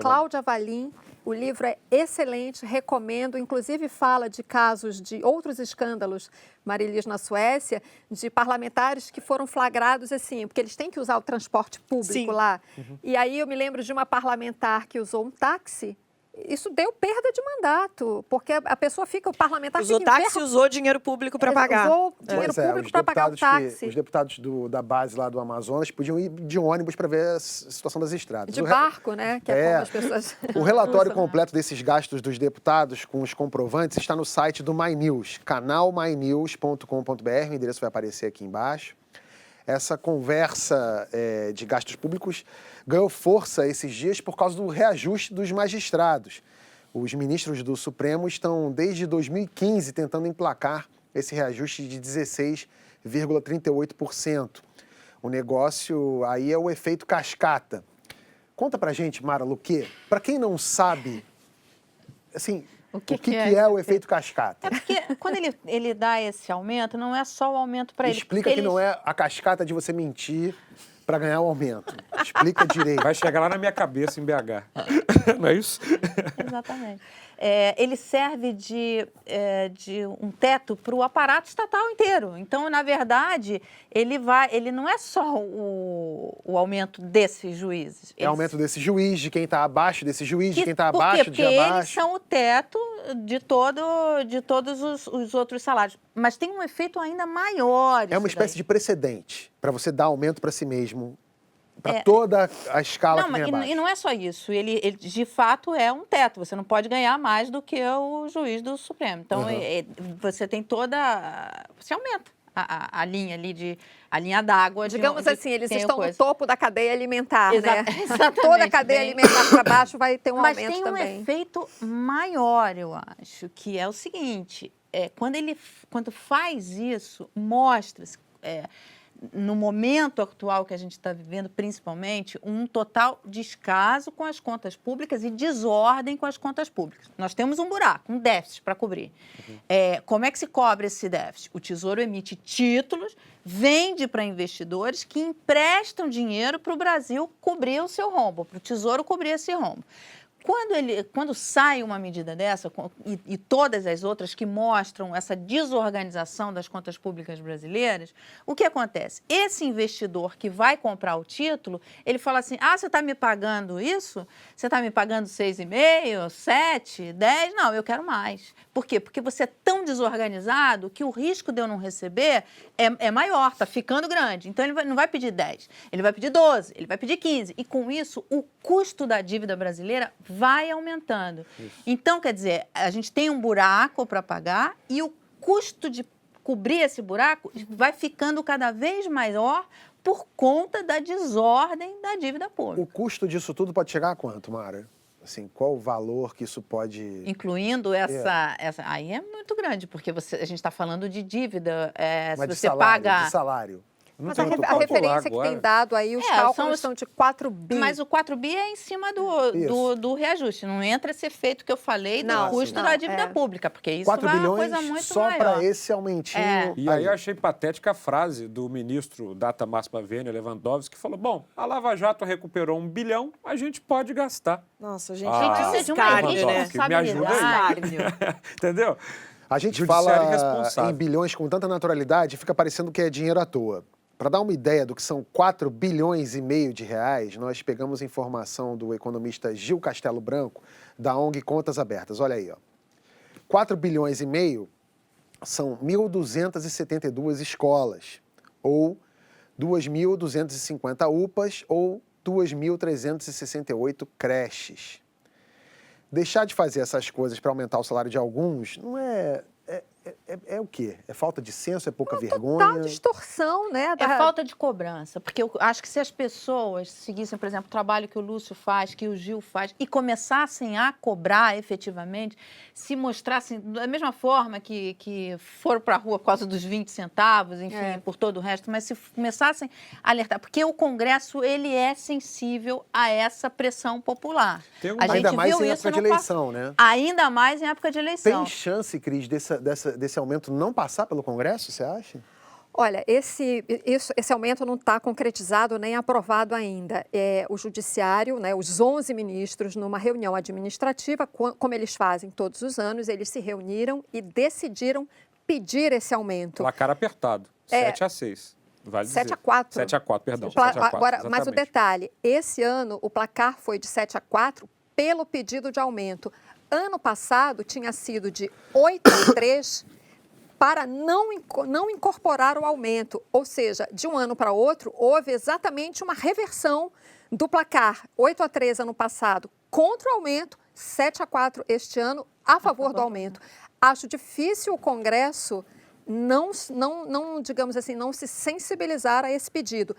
Cláudia Valim. O livro é excelente, recomendo. Inclusive fala de casos de outros escândalos, Marilis, na Suécia, de parlamentares que foram flagrados assim, porque eles têm que usar o transporte público Sim. lá. E aí eu me lembro de uma parlamentar que usou um táxi. Isso deu perda de mandato, porque a pessoa fica, o parlamentar Usou fica táxi e usou dinheiro público para pagar. Usou dinheiro Pois é, público os para pagar o deputados táxi. os deputados da base lá do Amazonas podiam ir de ônibus para ver a situação das estradas. De O re- barco, né? Que é como as pessoas. O relatório usam. completo desses gastos dos deputados com os comprovantes está no site do MyNews, canal mynews.com.br, o endereço vai aparecer aqui embaixo. essa conversa de gastos públicos ganhou força esses dias por causa do reajuste dos magistrados. Os ministros do Supremo estão, desde 2015, tentando emplacar esse reajuste de 16,38%. O negócio aí é o efeito cascata. Conta pra gente, Mara Luque, para quem não sabe, assim, o que é o efeito cascata? É porque quando ele dá esse aumento, não é só o aumento para ele. Explica que não é a cascata de você mentir para ganhar o aumento. Explica direito. Vai chegar lá na minha cabeça em BH. Não é isso? Exatamente. Ele serve de um teto para o aparato estatal inteiro. Então, na verdade, ele não é só o aumento desses juízes. É aumento desse juiz, de quem está abaixo desse juiz, de quem está Por quê? abaixo, Porque de abaixo. eles são o teto de todos os outros salários. Mas tem um efeito ainda maior. É uma isso espécie daí. de precedente para você dar aumento para si mesmo, para toda a escala que Não, vem mas abaixo. e não é só isso. Ele, de fato, é um teto. Você não pode ganhar mais do que o juiz do Supremo. Então, você tem você aumenta a linha ali a linha d'água. Digamos assim, eles estão no coisa. topo da cadeia alimentar, né? Exatamente. Toda a cadeia alimentar para baixo vai ter um Mas aumento tem um também. efeito maior, eu acho, que é o seguinte, quando faz isso, mostra-se, no momento atual que a gente está vivendo, principalmente, um total descaso com as contas públicas e desordem com as contas públicas. Nós temos um buraco, um déficit para cobrir. Como é que se cobre esse déficit? O Tesouro emite títulos, vende para investidores que emprestam dinheiro para o Brasil cobrir o seu rombo, para o Tesouro cobrir esse rombo. Quando sai uma medida dessa, e todas as outras que mostram essa desorganização das contas públicas brasileiras, o que acontece? Esse investidor que vai comprar o título, ele fala assim, você está me pagando isso? Você está me pagando 6,5, 7, 10? Não, eu quero mais. Por quê? Porque você é tão desorganizado que o risco de eu não receber é maior, está ficando grande. Então, ele não vai pedir 10, ele vai pedir 12, ele vai pedir 15. E, com isso, o custo da dívida brasileira vai aumentando. Isso. Então, quer dizer, a gente tem um buraco para pagar e o custo de cobrir esse buraco vai ficando cada vez maior por conta da desordem da dívida pública. O custo disso tudo pode chegar a quanto, Mara? Assim, qual o valor que isso pode... Incluindo essa... Aí é muito grande, porque a gente está falando de dívida. Mas se de você salário, paga... de salário. Mas a referência que tem dado aí, os cálculos são de 4 bi. Mas o 4 bi é em cima do reajuste. Não entra esse efeito que eu falei do custo da dívida pública, porque isso vai uma coisa muito só maior. Só para esse aumentinho. E aí eu achei patética a frase do ministro Data Máxima Vênia, Lewandowski, que falou, bom, a Lava Jato recuperou 1 bilhão, a gente pode gastar. Nossa, gente, isso é de uma me ajuda aí. Entendeu? A gente Judiciário fala irresponsável. em bilhões com tanta naturalidade, fica parecendo que é dinheiro à toa. Para dar uma ideia do que são 4,5 bilhões de reais, nós pegamos informação do economista Gil Castelo Branco, da ONG Contas Abertas. Olha aí, ó. 4,5 bilhões são 1.272 escolas, ou 2.250 UPAs, ou 2.368 creches. Deixar de fazer essas coisas para aumentar o salário de alguns não é o quê? É falta de senso? É pouca vergonha? Total distorção, né? É falta de cobrança, porque eu acho que se as pessoas seguissem, por exemplo, o trabalho que o Lúcio faz, que o Gil faz, e começassem a cobrar efetivamente, se mostrassem da mesma forma que foram para a rua por causa dos 20 centavos, enfim, por todo o resto, mas se começassem a alertar, porque o Congresso, ele é sensível a essa pressão popular. Ainda mais em época de eleição, né? Ainda mais em época de eleição. Tem chance, Cris, desse aumento não passar pelo Congresso, você acha? Olha, esse aumento não está concretizado nem aprovado ainda. O Judiciário, né, os 11 ministros, numa reunião administrativa, como eles fazem todos os anos, eles se reuniram e decidiram pedir esse aumento. Placar apertado, 7-6. Vale 7-4. 7-4, perdão. 7-4, agora, mas o detalhe, esse ano o placar foi de 7-4 pelo pedido de aumento. Ano passado tinha sido de 8-3 para não incorporar o aumento. Ou seja, de um ano para outro, houve exatamente uma reversão do placar. 8-3 ano passado contra o aumento, 7-4 este ano a favor do aumento. Acho difícil o Congresso digamos assim, não se sensibilizar a esse pedido.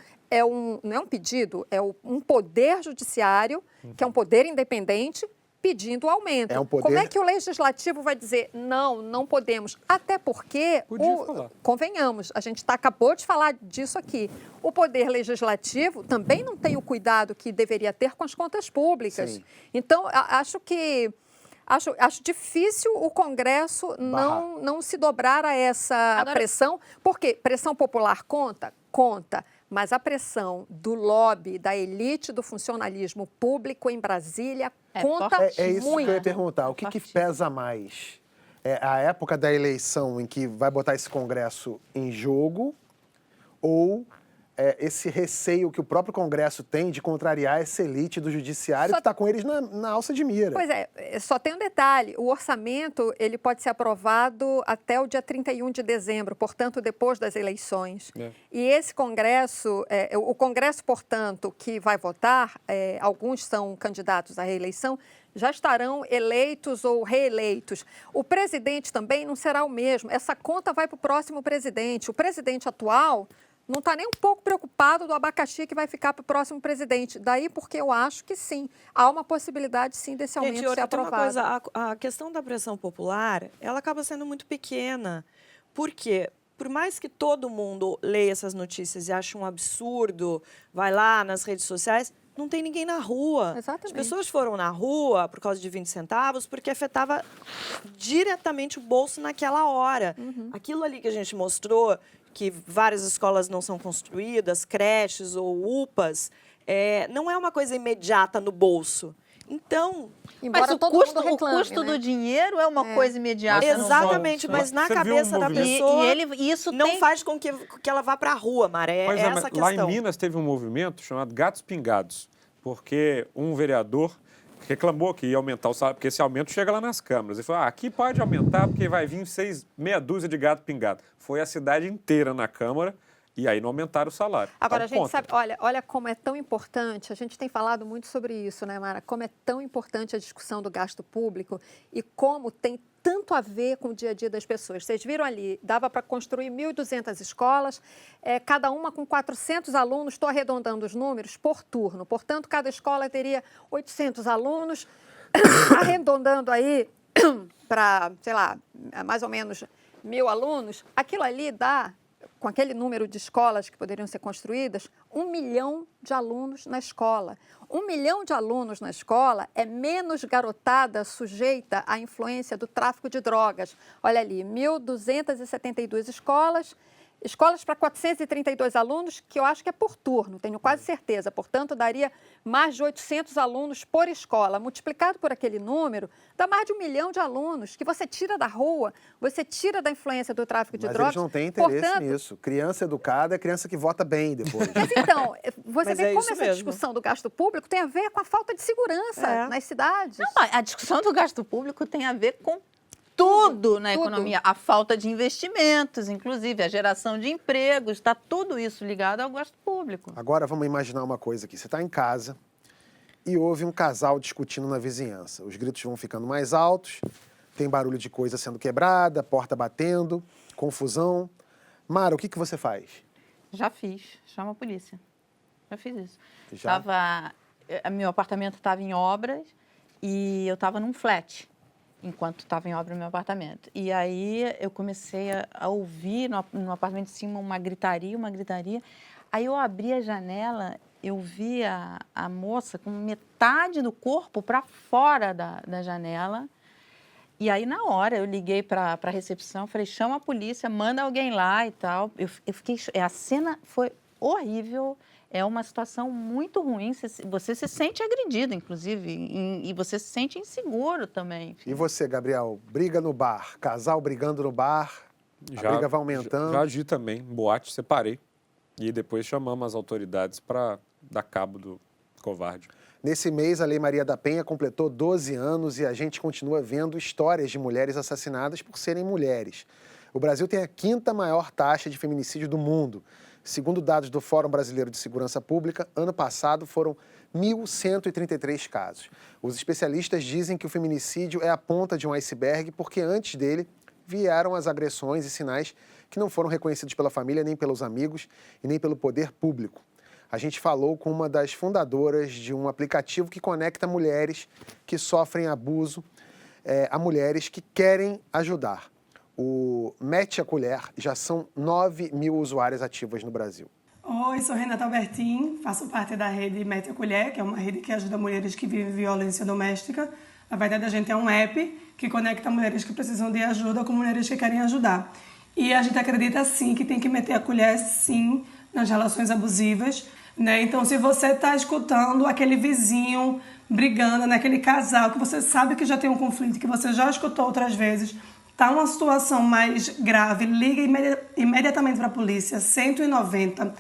Não é um pedido, é um poder judiciário, que é um poder independente, pedindo o aumento. É um poder... Como é que o legislativo vai dizer, não podemos? Até porque, convenhamos, a gente acabou de falar disso aqui, o poder legislativo também não tem o cuidado que deveria ter com as contas públicas. Sim. Então, acho difícil o Congresso não se dobrar a essa pressão, porque pressão popular conta, mas a pressão do lobby, da elite do funcionalismo público em Brasília conta muito. É isso que eu ia perguntar. O que pesa mais? É a época da eleição em que vai botar esse Congresso em jogo ou esse receio que o próprio Congresso tem de contrariar essa elite do judiciário que está com eles na alça de mira? Pois só tem um detalhe. O orçamento ele pode ser aprovado até o dia 31 de dezembro, portanto, depois das eleições. E esse Congresso, o Congresso, portanto, que vai votar, alguns são candidatos à reeleição, já estarão eleitos ou reeleitos. O presidente também não será o mesmo. Essa conta vai para o próximo presidente. O presidente atual não está nem um pouco preocupado do abacaxi que vai ficar para o próximo presidente. Daí porque eu acho que sim, há uma possibilidade sim desse aumento ser aprovado. Uma coisa, a questão da pressão popular, ela acaba sendo muito pequena. Por quê? Por mais que todo mundo leia essas notícias e ache um absurdo, vai lá nas redes sociais, não tem ninguém na rua. Exatamente. As pessoas foram na rua por causa de 20 centavos porque afetava diretamente o bolso naquela hora. Aquilo ali que a gente mostrou, que várias escolas não são construídas, creches ou UPAs, não é uma coisa imediata no bolso. Então, mas o custo do dinheiro é uma coisa imediata. Exatamente, mas na cabeça da pessoa isso não faz com que ela vá para a rua, Mara. É essa a questão. Lá em Minas teve um movimento chamado Gatos Pingados, porque um vereador reclamou que ia aumentar o salário, porque esse aumento chega lá nas câmaras. Ele falou, aqui pode aumentar porque vai vir meia dúzia de gato pingado. Foi a cidade inteira na Câmara e aí não aumentaram o salário. Agora, a gente sabe, olha como é tão importante, a gente tem falado muito sobre isso, né, Mara? Como é tão importante a discussão do gasto público e como tem tanto a ver com o dia a dia das pessoas. Vocês viram ali, dava para construir 1.200 escolas, cada uma com 400 alunos, estou arredondando os números, por turno. Portanto, cada escola teria 800 alunos, arredondando aí para, sei lá, mais ou menos 1.000 alunos. Aquilo ali dá, com aquele número de escolas que poderiam ser construídas, 1 milhão de alunos na escola. 1 milhão de alunos na escola é menos garotada sujeita à influência do tráfico de drogas. Olha ali, 1.272 escolas para 432 alunos, que eu acho que é por turno, tenho quase certeza. Portanto, daria mais de 800 alunos por escola. Multiplicado por aquele número, dá mais de 1 milhão de alunos que você tira da rua, você tira da influência do tráfico de drogas. Mas eles não têm interesse nisso. Criança educada é criança que vota bem depois. Mas então, você vê como essa discussão do gasto público tem a ver com a falta de segurança nas cidades. Não, a discussão do gasto público tem a ver com tudo na economia, a falta de investimentos, inclusive a geração de empregos, está tudo isso ligado ao gasto público. Agora vamos imaginar uma coisa aqui, você está em casa e houve um casal discutindo na vizinhança, os gritos vão ficando mais altos, tem barulho de coisa sendo quebrada, porta batendo, confusão. Mara, o que você faz? Já fiz, chama a polícia, já fiz isso. Já? Meu apartamento estava em obras e eu estava num flat, enquanto estava em obra no meu apartamento. E aí eu comecei a ouvir no apartamento de cima uma gritaria. Aí eu abri a janela, eu vi a moça com metade do corpo para fora da janela. E aí, na hora, eu liguei para a recepção, falei, chama a polícia, manda alguém lá e tal. Eu fiquei... A cena foi horrível. É uma situação muito ruim, você se sente agredido, inclusive, e você se sente inseguro também. E você, Gabriel, briga no bar, casal brigando no bar, a briga vai aumentando? Já agi também, boate, separei. E depois chamamos as autoridades para dar cabo do covarde. Nesse mês, a Lei Maria da Penha completou 12 anos e a gente continua vendo histórias de mulheres assassinadas por serem mulheres. O Brasil tem a 5ª maior taxa de feminicídio do mundo. Segundo dados do Fórum Brasileiro de Segurança Pública, ano passado foram 1.133 casos. Os especialistas dizem que o feminicídio é a ponta de um iceberg porque antes dele vieram as agressões e sinais que não foram reconhecidos pela família, nem pelos amigos e nem pelo poder público. A gente falou com uma das fundadoras de um aplicativo que conecta mulheres que sofrem abuso a mulheres que querem ajudar. O Mete a Colher já são 9 mil usuárias ativas no Brasil. Oi, sou Renata Albertin, faço parte da rede Mete a Colher, que é uma rede que ajuda mulheres que vivem violência doméstica. Na verdade, a gente é um app que conecta mulheres que precisam de ajuda com mulheres que querem ajudar. E a gente acredita, sim, que tem que meter a colher, sim, nas relações abusivas, né? Então, se você está escutando aquele vizinho brigando, né? Aquele casal que você sabe que já tem um conflito, que você já escutou outras vezes, está numa situação mais grave, liga imediatamente para a polícia, 190.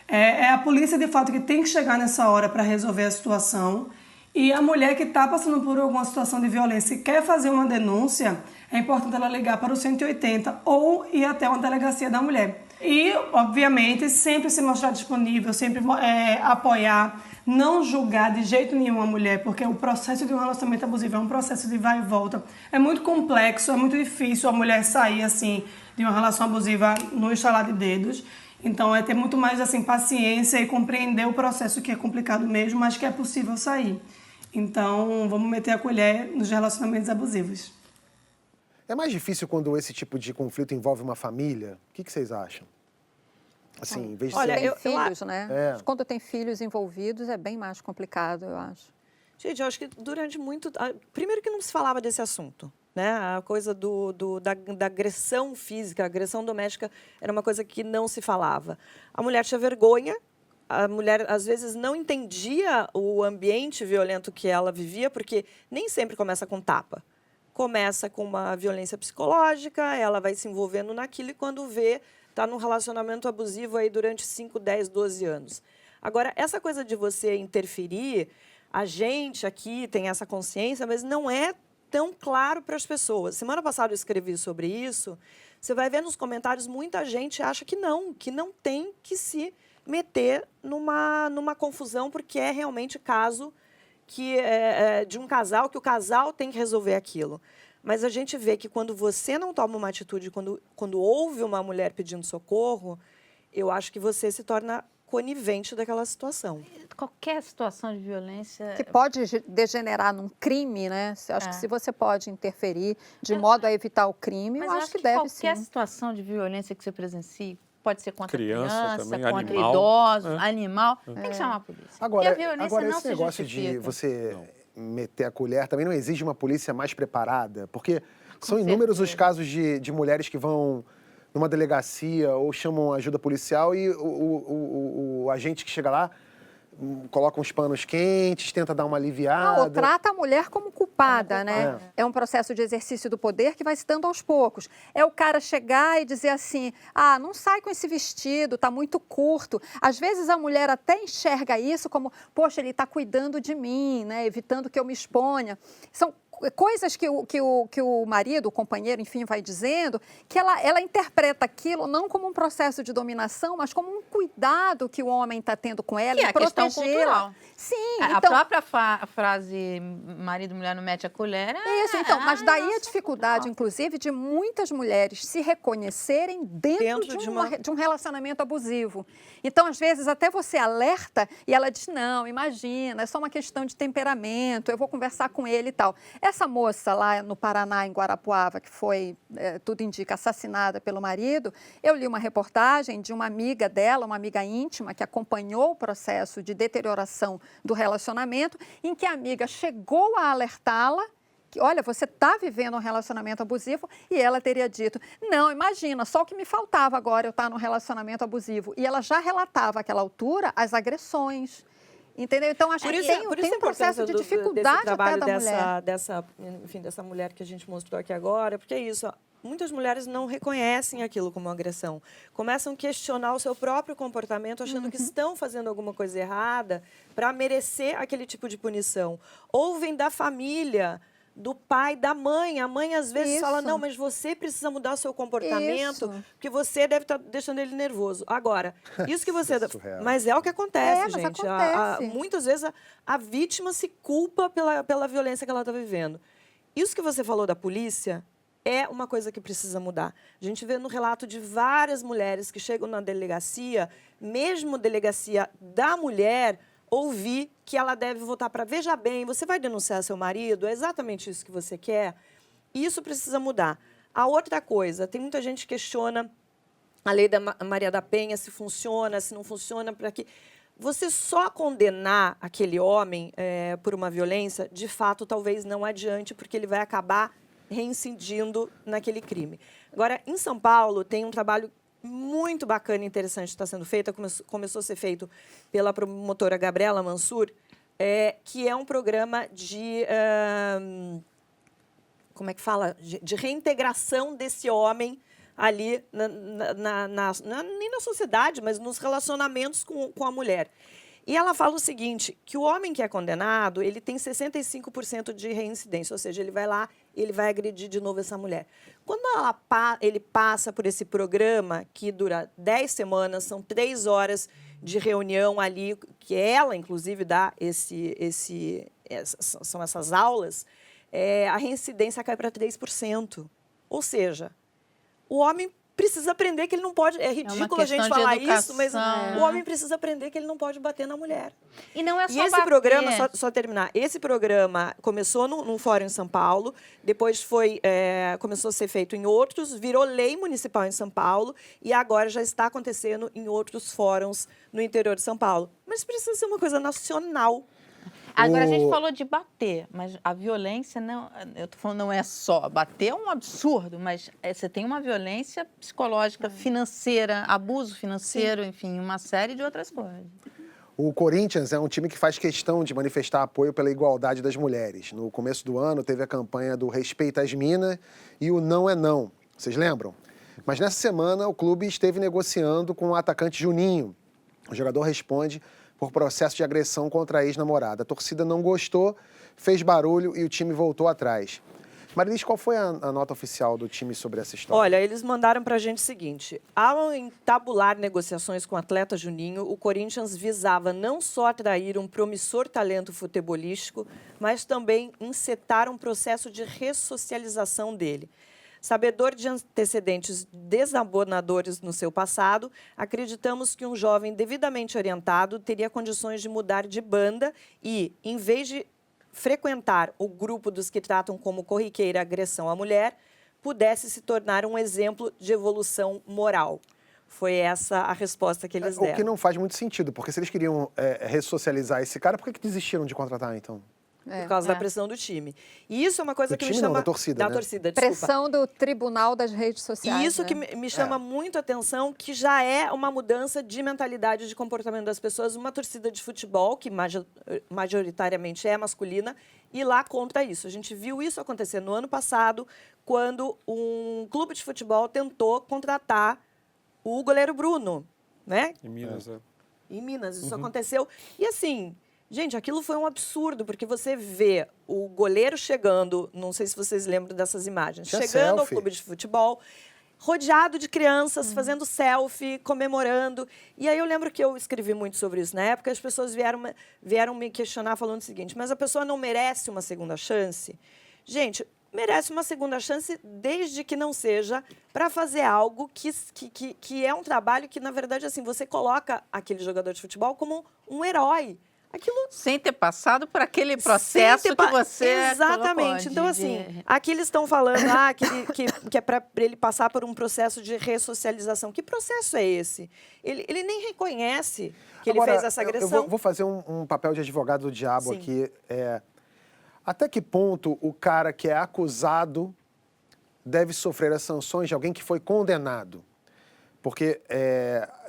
É a polícia, de fato, que tem que chegar nessa hora para resolver a situação. E a mulher que está passando por alguma situação de violência e quer fazer uma denúncia, é importante ela ligar para o 180 ou ir até uma delegacia da mulher. E, obviamente, sempre se mostrar disponível, sempre apoiar, não julgar de jeito nenhum a mulher, porque o processo de um relacionamento abusivo é um processo de vai e volta. É muito complexo, é muito difícil a mulher sair assim de uma relação abusiva no estalar de dedos. Então, é ter muito mais assim, paciência e compreender o processo, que é complicado mesmo, mas que é possível sair. Então, vamos meter a colher nos relacionamentos abusivos. É mais difícil quando esse tipo de conflito envolve uma família? O que vocês acham? Assim, em vez de Olha, ser... Tem filhos, né? É. Quando tem filhos envolvidos, é bem mais complicado, eu acho. Gente, eu acho que durante muito... Primeiro que não se falava desse assunto, né? A coisa da agressão física, a agressão doméstica, era uma coisa que não se falava. A mulher tinha vergonha, a mulher, às vezes, não entendia o ambiente violento que ela vivia, porque nem sempre começa com tapa. Começa com uma violência psicológica, ela vai se envolvendo naquilo e quando vê, está num relacionamento abusivo aí durante 5, 10, 12 anos. Agora, essa coisa de você interferir, a gente aqui tem essa consciência, mas não é tão claro para as pessoas. Semana passada eu escrevi sobre isso, você vai ver nos comentários, muita gente acha que não tem que se meter numa confusão, porque é realmente caso de um casal, que o casal tem que resolver aquilo. Mas a gente vê que quando você não toma uma atitude, quando ouve uma mulher pedindo socorro, eu acho que você se torna conivente daquela situação. Qualquer situação de violência... Que pode degenerar num crime, né? Eu acho que se você pode interferir de modo a evitar o crime, eu acho que deve sim. Qualquer situação de violência que você presencie, pode ser contra criança também, contra animal. Idosos, animal, tem que chamar a polícia. Agora, e a violência não esse se negócio justifica. de você meter a colher também não exige uma polícia mais preparada? Porque são Com inúmeros os certeza. casos de mulheres que vão numa delegacia ou chamam ajuda policial e o agente que chega lá coloca uns panos quentes, tenta dar uma aliviada. Ou trata a mulher como culpada, né? É um processo de exercício do poder que vai se dando aos poucos. É o cara chegar e dizer assim, não sai com esse vestido, tá muito curto. Às vezes a mulher até enxerga isso como, poxa, ele está cuidando de mim, né? Evitando que eu me exponha. São coisas que o marido, o companheiro, enfim, vai dizendo, que ela interpreta aquilo não como um processo de dominação, mas como um cuidado que o homem está tendo com ela, Que é em a questão protegê-la. cultural. Sim, A então... própria frase marido e mulher não mete a colher... Isso, então, mas daí a nossa, dificuldade, cultural. inclusive, de muitas mulheres se reconhecerem dentro de um relacionamento abusivo. Então, às vezes, até você alerta e ela diz, não, imagina, é só uma questão de temperamento, eu vou conversar com ele e tal. Essa moça lá no Paraná, em Guarapuava, que foi, tudo indica, assassinada pelo marido, eu li uma reportagem de uma amiga dela, uma amiga íntima, que acompanhou o processo de deterioração do relacionamento, em que a amiga chegou a alertá-la que, olha, você está vivendo um relacionamento abusivo, e ela teria dito, não, imagina, só o que me faltava agora eu estar num relacionamento abusivo. E ela já relatava àquela altura as agressões. Entendeu? Então, acho que tem um processo de dificuldade até da mulher. Dessa mulher que a gente mostrou aqui agora, porque é isso, ó, muitas mulheres não reconhecem aquilo como agressão. Começam a questionar o seu próprio comportamento, achando que estão fazendo alguma coisa errada para merecer aquele tipo de punição. Ouvem da família, do pai, da mãe. A mãe, às vezes, fala, não, mas você precisa mudar seu comportamento, porque você deve estar deixando ele nervoso. Agora, isso que você... mas é o que acontece, gente. Muitas vezes, a vítima se culpa pela violência que ela está vivendo. Isso que você falou da polícia é uma coisa que precisa mudar. A gente vê no relato de várias mulheres que chegam na delegacia, mesmo delegacia da mulher, ouvir que ela deve voltar para... Veja bem, você vai denunciar seu marido? É exatamente isso que você quer? Isso precisa mudar. A outra coisa, tem muita gente que questiona a lei da Maria da Penha, se funciona, se não funciona, para que... Você só condenar aquele homem por uma violência, de fato, talvez não adiante, porque ele vai acabar reincidindo naquele crime. Agora, em São Paulo, tem um trabalho muito bacana e interessante que está sendo feito, começou a ser feito pela promotora Gabriela Mansur, que é um programa de... como é que fala? De reintegração desse homem ali, nem na sociedade, mas nos relacionamentos com a mulher. E ela fala o seguinte, que o homem que é condenado, ele tem 65% de reincidência, ou seja, ele vai lá e ele vai agredir de novo essa mulher. Quando ele passa por esse programa, que dura 10 semanas, são 3 horas de reunião ali, que ela, inclusive, dá são essas aulas, a reincidência cai para 3%. Ou seja, o homem precisa aprender que ele não pode... É ridículo a gente falar isso, mas o homem precisa aprender que ele não pode bater na mulher. E não é só E esse bater. programa, só terminar, esse programa começou num fórum em São Paulo, depois começou a ser feito em outros, virou lei municipal em São Paulo e agora já está acontecendo em outros fóruns no interior de São Paulo. Mas precisa ser uma coisa nacional. Agora, a gente falou de bater, mas a violência, não, eu tô falando, não é só bater, é um absurdo, mas você tem uma violência psicológica, financeira, abuso financeiro, enfim, uma série de outras coisas. O Corinthians é um time que faz questão de manifestar apoio pela igualdade das mulheres. No começo do ano, teve a campanha do Respeita as Minas e o Não é Não. Vocês lembram? Mas nessa semana, o clube esteve negociando com o atacante Juninho. O jogador responde por processo de agressão contra a ex-namorada. A torcida não gostou, fez barulho e o time voltou atrás. Marilis, qual foi a nota oficial do time sobre essa história? Olha, eles mandaram para a gente o seguinte, ao entabular negociações com o atleta Juninho, o Corinthians visava não só atrair um promissor talento futebolístico, mas também encetar um processo de ressocialização dele. Sabedor de antecedentes desabonadores no seu passado, acreditamos que um jovem devidamente orientado teria condições de mudar de banda e, em vez de frequentar o grupo dos que tratam como corriqueira agressão à mulher, pudesse se tornar um exemplo de evolução moral. Foi essa a resposta que eles deram. O que não faz muito sentido, porque se eles queriam ressocializar esse cara, por que desistiram de contratar, então? Por causa da pressão do time. E isso é uma coisa do que time me chama... Não, da torcida, da né? torcida, desculpa. Pressão do tribunal das redes sociais. E isso que me chama muito a atenção, que já é uma mudança de mentalidade, de comportamento das pessoas. Uma torcida de futebol, que majoritariamente é masculina, ir lá contra isso. A gente viu isso acontecer no ano passado, quando um clube de futebol tentou contratar o goleiro Bruno, né? Em Minas, Em Minas, isso aconteceu. E assim... Gente, aquilo foi um absurdo, porque você vê o goleiro chegando, não sei se vocês lembram dessas imagens, chegando ao clube de futebol, rodeado de crianças, fazendo selfie, comemorando. E aí eu lembro que eu escrevi muito sobre isso na época, as pessoas vieram me questionar falando o seguinte, mas a pessoa não merece uma segunda chance? Gente, merece uma segunda chance desde que não seja para fazer algo que é um trabalho que, na verdade, assim, você coloca aquele jogador de futebol como um herói. Aquilo... Sem ter passado por aquele processo que você Exatamente. Então, assim, aqui eles estão falando que é para ele passar por um processo de ressocialização. Que processo é esse? Ele nem reconhece que ele fez essa agressão. Eu vou fazer um papel de advogado do diabo aqui. Até que ponto o cara que é acusado deve sofrer as sanções de alguém que foi condenado? Porque,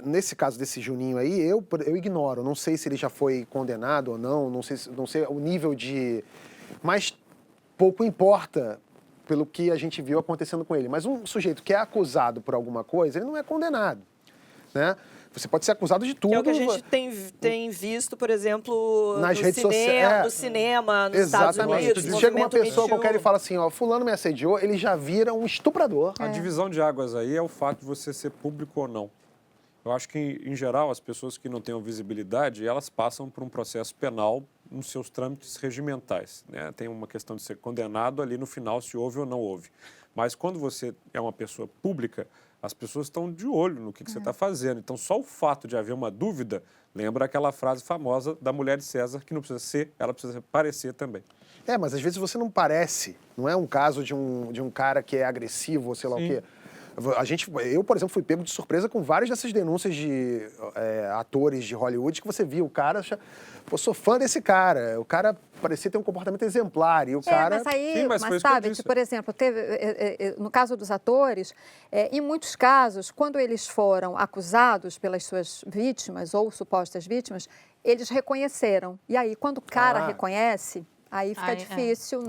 nesse caso desse Juninho aí, eu ignoro. Não sei se ele já foi condenado ou não sei o nível de... Mas pouco importa pelo que a gente viu acontecendo com ele. Mas um sujeito que é acusado por alguma coisa, ele não é condenado, né? Você pode ser acusado de tudo. É o que a gente tem visto, por exemplo, nas redes sociais, no cinema, nos Estados Unidos. Chega uma pessoa qualquer e fala assim, ó, fulano me assediou, ele já vira um estuprador. A divisão de águas aí é o fato de você ser público ou não. Eu acho que, em geral, as pessoas que não têm visibilidade, elas passam por um processo penal nos seus trâmites regimentais, né? Tem uma questão de ser condenado ali no final, se houve ou não houve. Mas quando você é uma pessoa pública, as pessoas estão de olho no que você está fazendo. Então, só o fato de haver uma dúvida lembra aquela frase famosa da mulher de César, que não precisa ser, ela precisa parecer também. Mas às vezes você não parece. Não é um caso de um cara que é agressivo ou sei lá o quê. Eu, por exemplo, fui pego de surpresa com várias dessas denúncias de atores de Hollywood que você via o cara, pô, sou fã desse cara. O cara parecia ter um comportamento exemplar e o cara... Mas sabe, por exemplo, no caso dos atores, em muitos casos, quando eles foram acusados pelas suas vítimas ou supostas vítimas, eles reconheceram. E aí, quando o cara reconhece... Aí fica difícil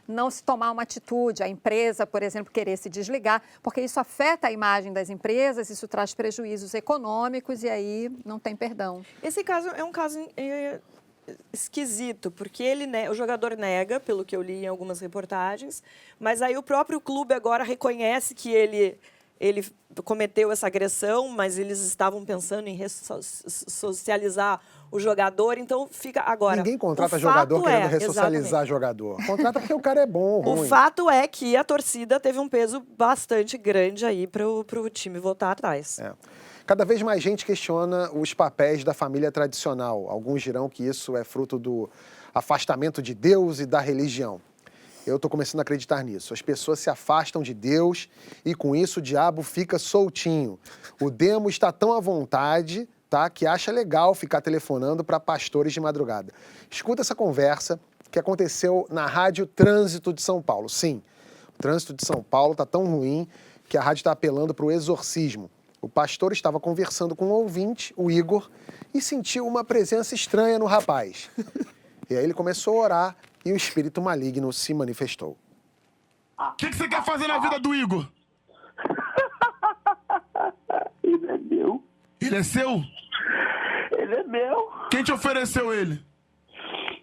não se tomar uma atitude, a empresa, por exemplo, querer se desligar, porque isso afeta a imagem das empresas, isso traz prejuízos econômicos e aí não tem perdão. Esse caso é um caso esquisito, porque o jogador nega, pelo que eu li em algumas reportagens, mas aí o próprio clube agora reconhece que ele cometeu essa agressão, mas eles estavam pensando em ressocializar o jogador, então fica agora... Ninguém contrata jogador querendo ressocializar jogador. Contrata porque o cara é bom ou ruim. O fato é que a torcida teve um peso bastante grande aí para o time voltar atrás. Cada vez mais gente questiona os papéis da família tradicional. Alguns dirão que isso é fruto do afastamento de Deus e da religião. Eu estou começando a acreditar nisso. As pessoas se afastam de Deus e, com isso, o diabo fica soltinho. O demo está tão à vontade, tá, que acha legal ficar telefonando para pastores de madrugada. Escuta essa conversa que aconteceu na Rádio Trânsito de São Paulo. Sim, o trânsito de São Paulo está tão ruim que a rádio está apelando para o exorcismo. O pastor estava conversando com um ouvinte, o Igor, e sentiu uma presença estranha no rapaz. E aí ele começou a orar e o espírito maligno se manifestou. O que você quer fazer na vida do Igor? Ele é meu. Ele é seu? Ele é meu. Quem te ofereceu ele?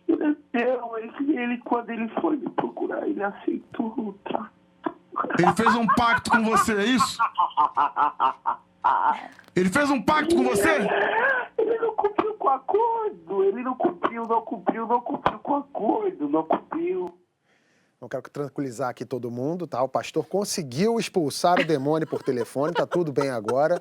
Ele é meu. Ele, quando ele foi me procurar, ele aceitou lutar. Ele fez um pacto com você, é isso? Ele fez um pacto com você? Ele não cumpriu com o acordo. Ele não cumpriu com o acordo. Não cumpriu. Não quero tranquilizar aqui todo mundo, tá? O pastor conseguiu expulsar o demônio por telefone, tá tudo bem agora.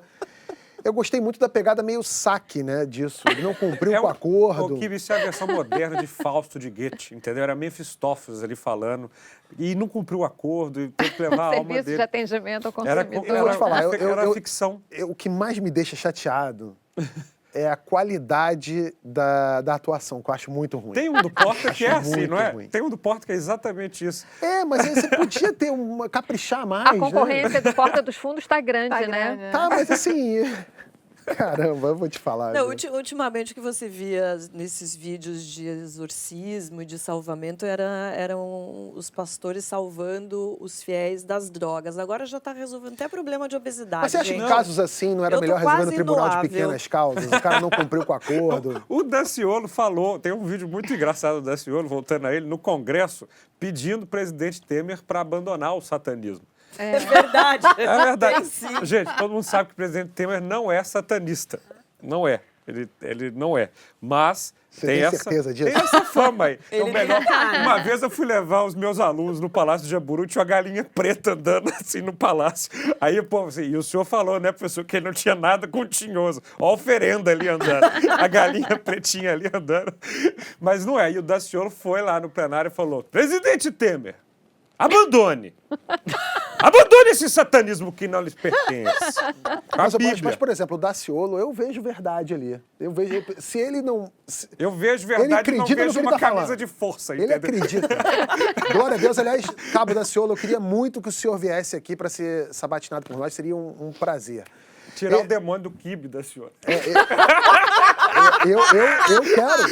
Eu gostei muito da pegada meio saque, né, disso. Ele não cumpriu com o acordo. O que isso é a versão moderna de Fausto de Goethe, entendeu? Era Mefistófeles ali falando e não cumpriu o acordo e teve que levar a alma dele. Serviço de atendimento ao consumidor. Eu vou te falar, era ficção. O que mais me deixa chateado é a qualidade da atuação, que eu acho muito ruim. Tem um do Porta que é assim, não é? Ruim. Tem um do Porta que é exatamente isso. Mas aí você podia ter caprichar mais, A concorrência do Porta dos Fundos está grande, né? Tá, mas assim... Caramba, eu vou te falar. Não, ultimamente o que você via nesses vídeos de exorcismo e de salvamento eram os pastores salvando os fiéis das drogas. Agora já está resolvendo até problema de obesidade. Mas você acha que em casos assim não era melhor resolver no tribunal de pequenas causas? O cara não cumpriu com o acordo? O Daciolo falou, tem um vídeo muito engraçado do Daciolo, voltando a ele, no Congresso, pedindo o presidente Temer para abandonar o satanismo. É verdade. É verdade. Gente, todo mundo sabe que o presidente Temer não é satanista. Não é. Ele não é. Mas Você tem certeza disso? Tem essa fama aí. Então, uma vez eu fui levar os meus alunos no Palácio de Jaburu, tinha uma galinha preta andando assim no palácio. Aí, pô, assim, e o senhor falou, né, professor, que ele não tinha nada com tinhoso. Ó a oferenda ali andando. A galinha pretinha ali andando. Mas não é. E o Daciolo foi lá no plenário e falou: presidente Temer, abandone esse satanismo que não lhes pertence. Mas, por exemplo, o Daciolo, eu vejo verdade ali. Se ele não... Eu vejo verdade e não vejo uma camisa de força, ele entendeu? acredita. Glória a Deus. Aliás, Cabo Daciolo, eu queria muito que o senhor viesse aqui para ser sabatinado por nós. Seria um prazer. Tirar o demônio do quibe, Daciolo. Eu quero.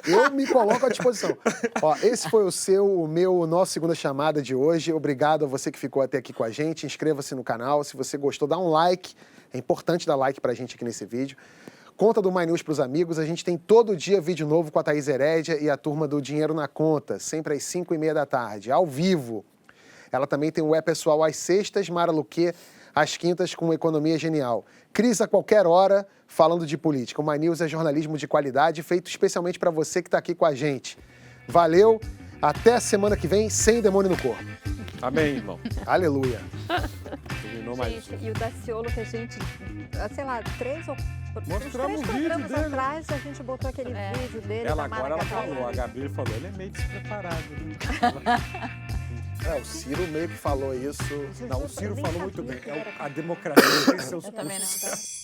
Eu me coloco à disposição. Ó, esse foi o nosso Segunda Chamada de hoje. Obrigado a você que ficou até aqui com a gente. Inscreva-se no canal. Se você gostou, dá um like. É importante dar like pra gente aqui nesse vídeo. Conta do My News pros amigos. A gente tem todo dia vídeo novo com a Thaís Herédia e a turma do Dinheiro na Conta, sempre às 5h30 da tarde, ao vivo. Ela também tem o pessoal às sextas, Mara Luque, às quintas com Economia Genial. Cris a qualquer hora, falando de política. O My News é jornalismo de qualidade, feito especialmente para você que está aqui com a gente. Valeu, até a semana que vem, sem demônio no corpo. Amém, irmão. Aleluia. Terminou mais. Gente, e o Daciolo que a gente, sei lá, três Mostramos o vídeo programas dele. atrás, a gente botou aquele vídeo dele Ela da agora Mara ela falou, a Gabrilli. Gabi falou, ele é meio despreparado. Né? O Ciro meio que falou isso. Não, o Ciro falou muito bem. A democracia tem seus Eu também custos. não.